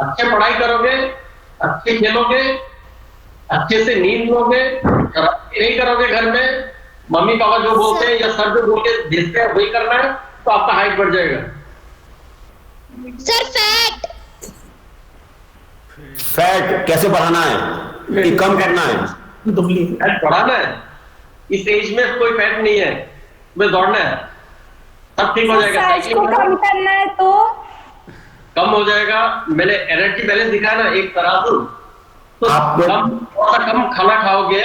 अच्छे पढ़ाई करोगे, अच्छे खेलोगे, अच्छे से नींद लोगे, नहीं करोगे घर में, मम्मी पापा जो बोलते हैं या सर जो बोलते हैं भेजते हैं वही करना है, तो आपका हाइट बढ़ जाएगा। सर फैट कैसे बढ़ाना है कि कम करना है? फैट बढ़ाना है। इस एज में कोई फैट नहीं है, तुम्हें दौड़ना है, सब ठीक हो जाएगा। साइकिल कम करना है तो कम हो जाएगा। मैंने एनर्जी बैलेंस दिखाया ना, एक तराजू, तो कम खाना खाओगे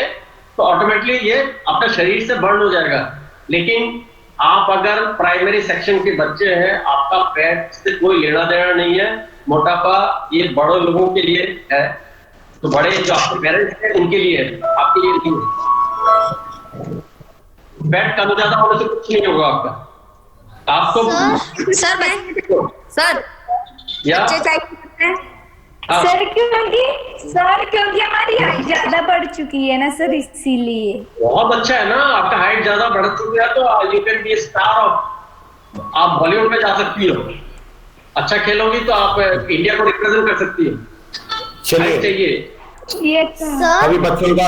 तो ऑटोमेटिकली ये अपने शरीर से बर्न हो जाएगा। लेकिन आप अगर प्राइमरी सेक्शन के बच्चे हैं, आपका फैट से कोई लेना देना नहीं है। मोटापा ये बड़े लोगों के लिए है, तो बड़े जो आपके पेरेंट्स हैं उनके लिए है, आपके लिए नहीं है। फैट कम ज्यादा होने से कुछ नहीं होगा आपका। आपको सर या सर क्योंकि हमारी हाइट ज्यादा बढ़ चुकी है ना सर, इसीलिए। बहुत अच्छा है ना, आपका हाइट ज्यादा बढ़ चुकी है तो you can be star of, आप बॉलीवुड में जा सकती हो। अच्छा खेलोगी तो आप इंडिया को रिप्रेजेंट कर सकती हो। चलिए, ये सभी बच्चों का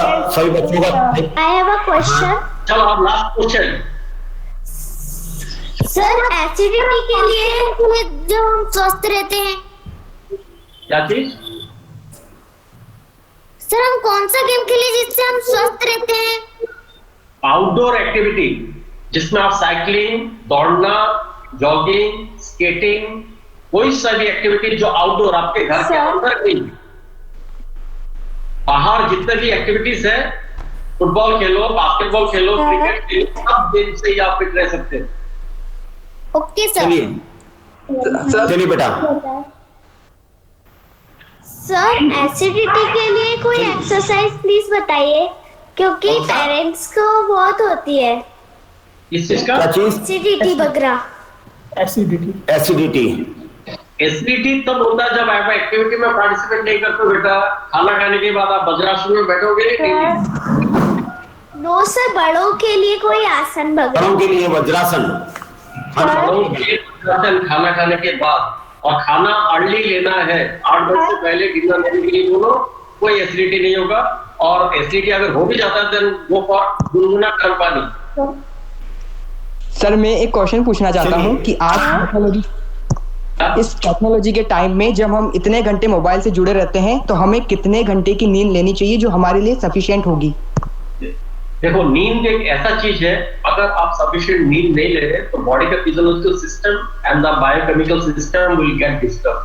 आई हैव अ क्वेश्चन। चलो आप लास्ट क्वेश्चन। सर एसिडिटी के लिए जो हम स्वस्थ रहते हैं, क्या चीज? सर हम कौन सा गेम खेलें जिससे हम स्वस्थ रहते हैं? आउटडोर एक्टिविटी, जिसमें आप साइकिलिंग, दौड़ना, जॉगिंग, स्केटिंग, कोई सा भी एक्टिविटी जो आउटडोर आपके घर के अंदर नहीं, बाहर जितने भी एक्टिविटीज है, फुटबॉल खेलो, बास्केटबॉल खेलो, क्रिकेट खेलो, सब गेम से ही आप फिट रह सकते हैं। Okay sir. चलिए बेटा। सर एसिडिटी के लिए कोई एक्सरसाइज प्लीज बताइए, क्योंकि पेरेंट्स को बहुत होती है। इस चीज का एसिडिटी वगैरह। एसिडिटी तब होता है जब आप एक्टिविटी में पार्टिसिपेट नहीं करते बेटा। खाना खाने के बाद आप वज्रासन में बैठोगे। नो सर, बड़ों के लिए कोई आसन वगैरह। बड़ों के लिए वज्रासन। खाना खाने के बाद, और खाना अर्ली लेना है, 8 बजे से पहले डिनर लेने के लिए बोलो, कोई एसिडिटी नहीं होगा। और एसिडिटी अगर हो भी जाता है देन वो फॉर गुनगुना गर्म पानी। सर मैं एक क्वेश्चन पूछना चाहता हूँ कि आज इस टेक्नोलॉजी के टाइम में जब हम इतने घंटे मोबाइल से जुड़े रहते हैं, तो हमें कितने घंटे की नींद लेनी चाहिए जो हमारे लिए सफिशिएंट होगी? देखो, नींद एक ऐसा चीज है, अगर आप सफिशिएंट नींद नहीं ले रहे तो बॉडी का physiological system and the biochemical system will get disturb,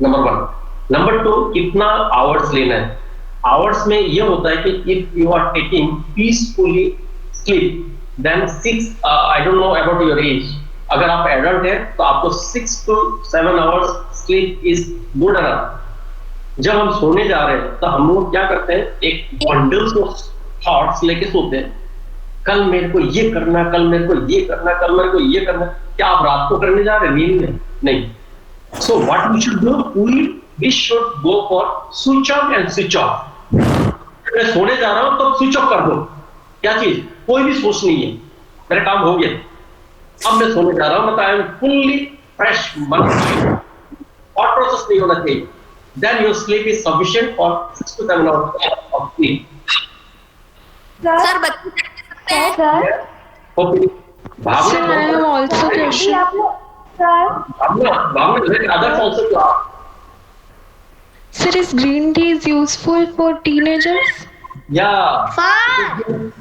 number 1। Number 2, कितना आवर्स लेना है। आवर्स में ये होता है कि if you are taking peacefully sleep then 6, I don't know about your age, अगर आप एडल्ट है तो आपको 6 to 7 hours sleep is good enough. जब हम सोने जा रहे हैं तो हम लोग क्या करते हैं, एक बंडल्स ऑफ थॉट्स लेके सोते हैं, कल मेरे को ये करना, कल मेरे को ये करना, कल मेरे को ये करना। क्या आप रात को करने जा रहे हैं नींद में? नहीं। So what we should do, we should go for switch on and switch off. मैं सोने जा रहा हूं तो स्विच ऑफ कर दो, क्या चीज, कोई भी सोच नहीं है, मेरा काम हो गया, अब मैं सोने जा रहा हूं, मतलब आई एम फुल्ली फ्रेश, मन और प्रोसेस नहीं होना चाहिए। Then your sleep is sufficient for 6 to 7 hours of sleep. Sir बच्चे कर सकते हैं sir okay, Sir, I have also question. others also to ask. Sir, is green tea is useful for teenagers? Yeah,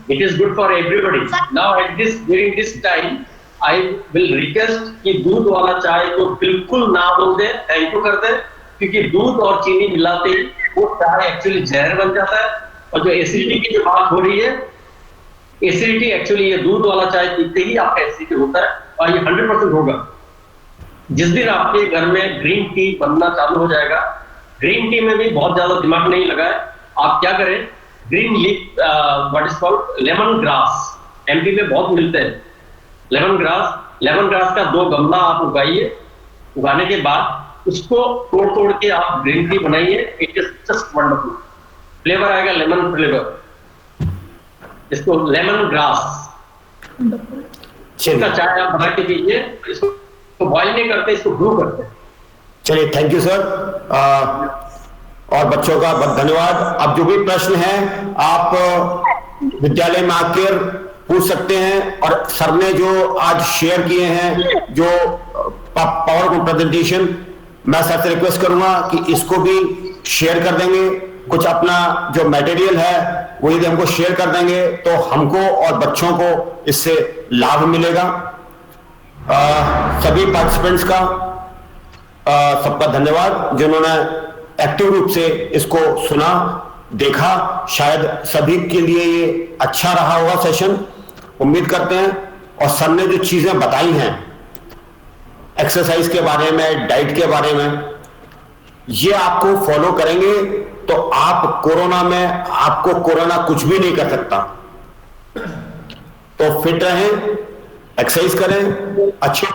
it is good for everybody. Now during this time, I will request कि दूध वाला चाय तो बिल्कुल ना बोल दे, thank you कर दे, क्योंकि दूध और चीनी मिलाते ही वो चाय एक्चुअली जहर बन जाता है। और जो एसिडिटी की जो बात हो रही है, एसिडिटी एक्चुअली ये दूध वाला चाय पीते ही आपका एसिडिटी होता है, और ये 100% होगा। जिस दिन आपके घर में ग्रीन टी बनना चालू हो जाएगा, ग्रीन टी में भी बहुत ज्यादा दिमाग नहीं लगाए, आप क्या करें, green leaf, what is called lemon grass, MP में बहुत मिलते हैं लेमन ग्रास का 2 गमला आप उगाइए, उगाने के बाद उसको तोड़ के आप ग्रीन टी बनाइए, it is just wonderful, flavour आएगा लेमन फ्लेवर, इसको लेमन ग्रास इसका चाय आप बना के पीजिए। इसको बॉइल नहीं करते, इसको ब्रू करते हैं। चलिए, थैंक यू सर, और बच्चों का बहुत धन्यवाद। अब जो भी प्रश्न है आप विद्यालय में आकर पूछ सकते हैं, और सर ने जो आज शेयर किए हैं जो पावर पॉइंट प्रेजेंटेशन, मैं सर से रिक्वेस्ट करूंगा कि इसको भी शेयर कर देंगे, कुछ अपना जो मटेरियल है वो यदि हमको शेयर कर देंगे तो हमको और बच्चों को इससे लाभ मिलेगा। सभी पार्टिसिपेंट्स का सबका धन्यवाद जिन्होंने एक्टिव रूप से इसको सुना, देखा। शायद सभी के लिए ये अच्छा रहा होगा सेशन, उम्मीद करते हैं। और सर ने जो चीजें बताई हैं एक्सरसाइज के बारे में, डाइट के बारे में, ये आपको फॉलो करेंगे तो आप कोरोना में, आपको कोरोना कुछ भी नहीं कर सकता। तो फिट रहें, एक्सरसाइज करें, अच्छे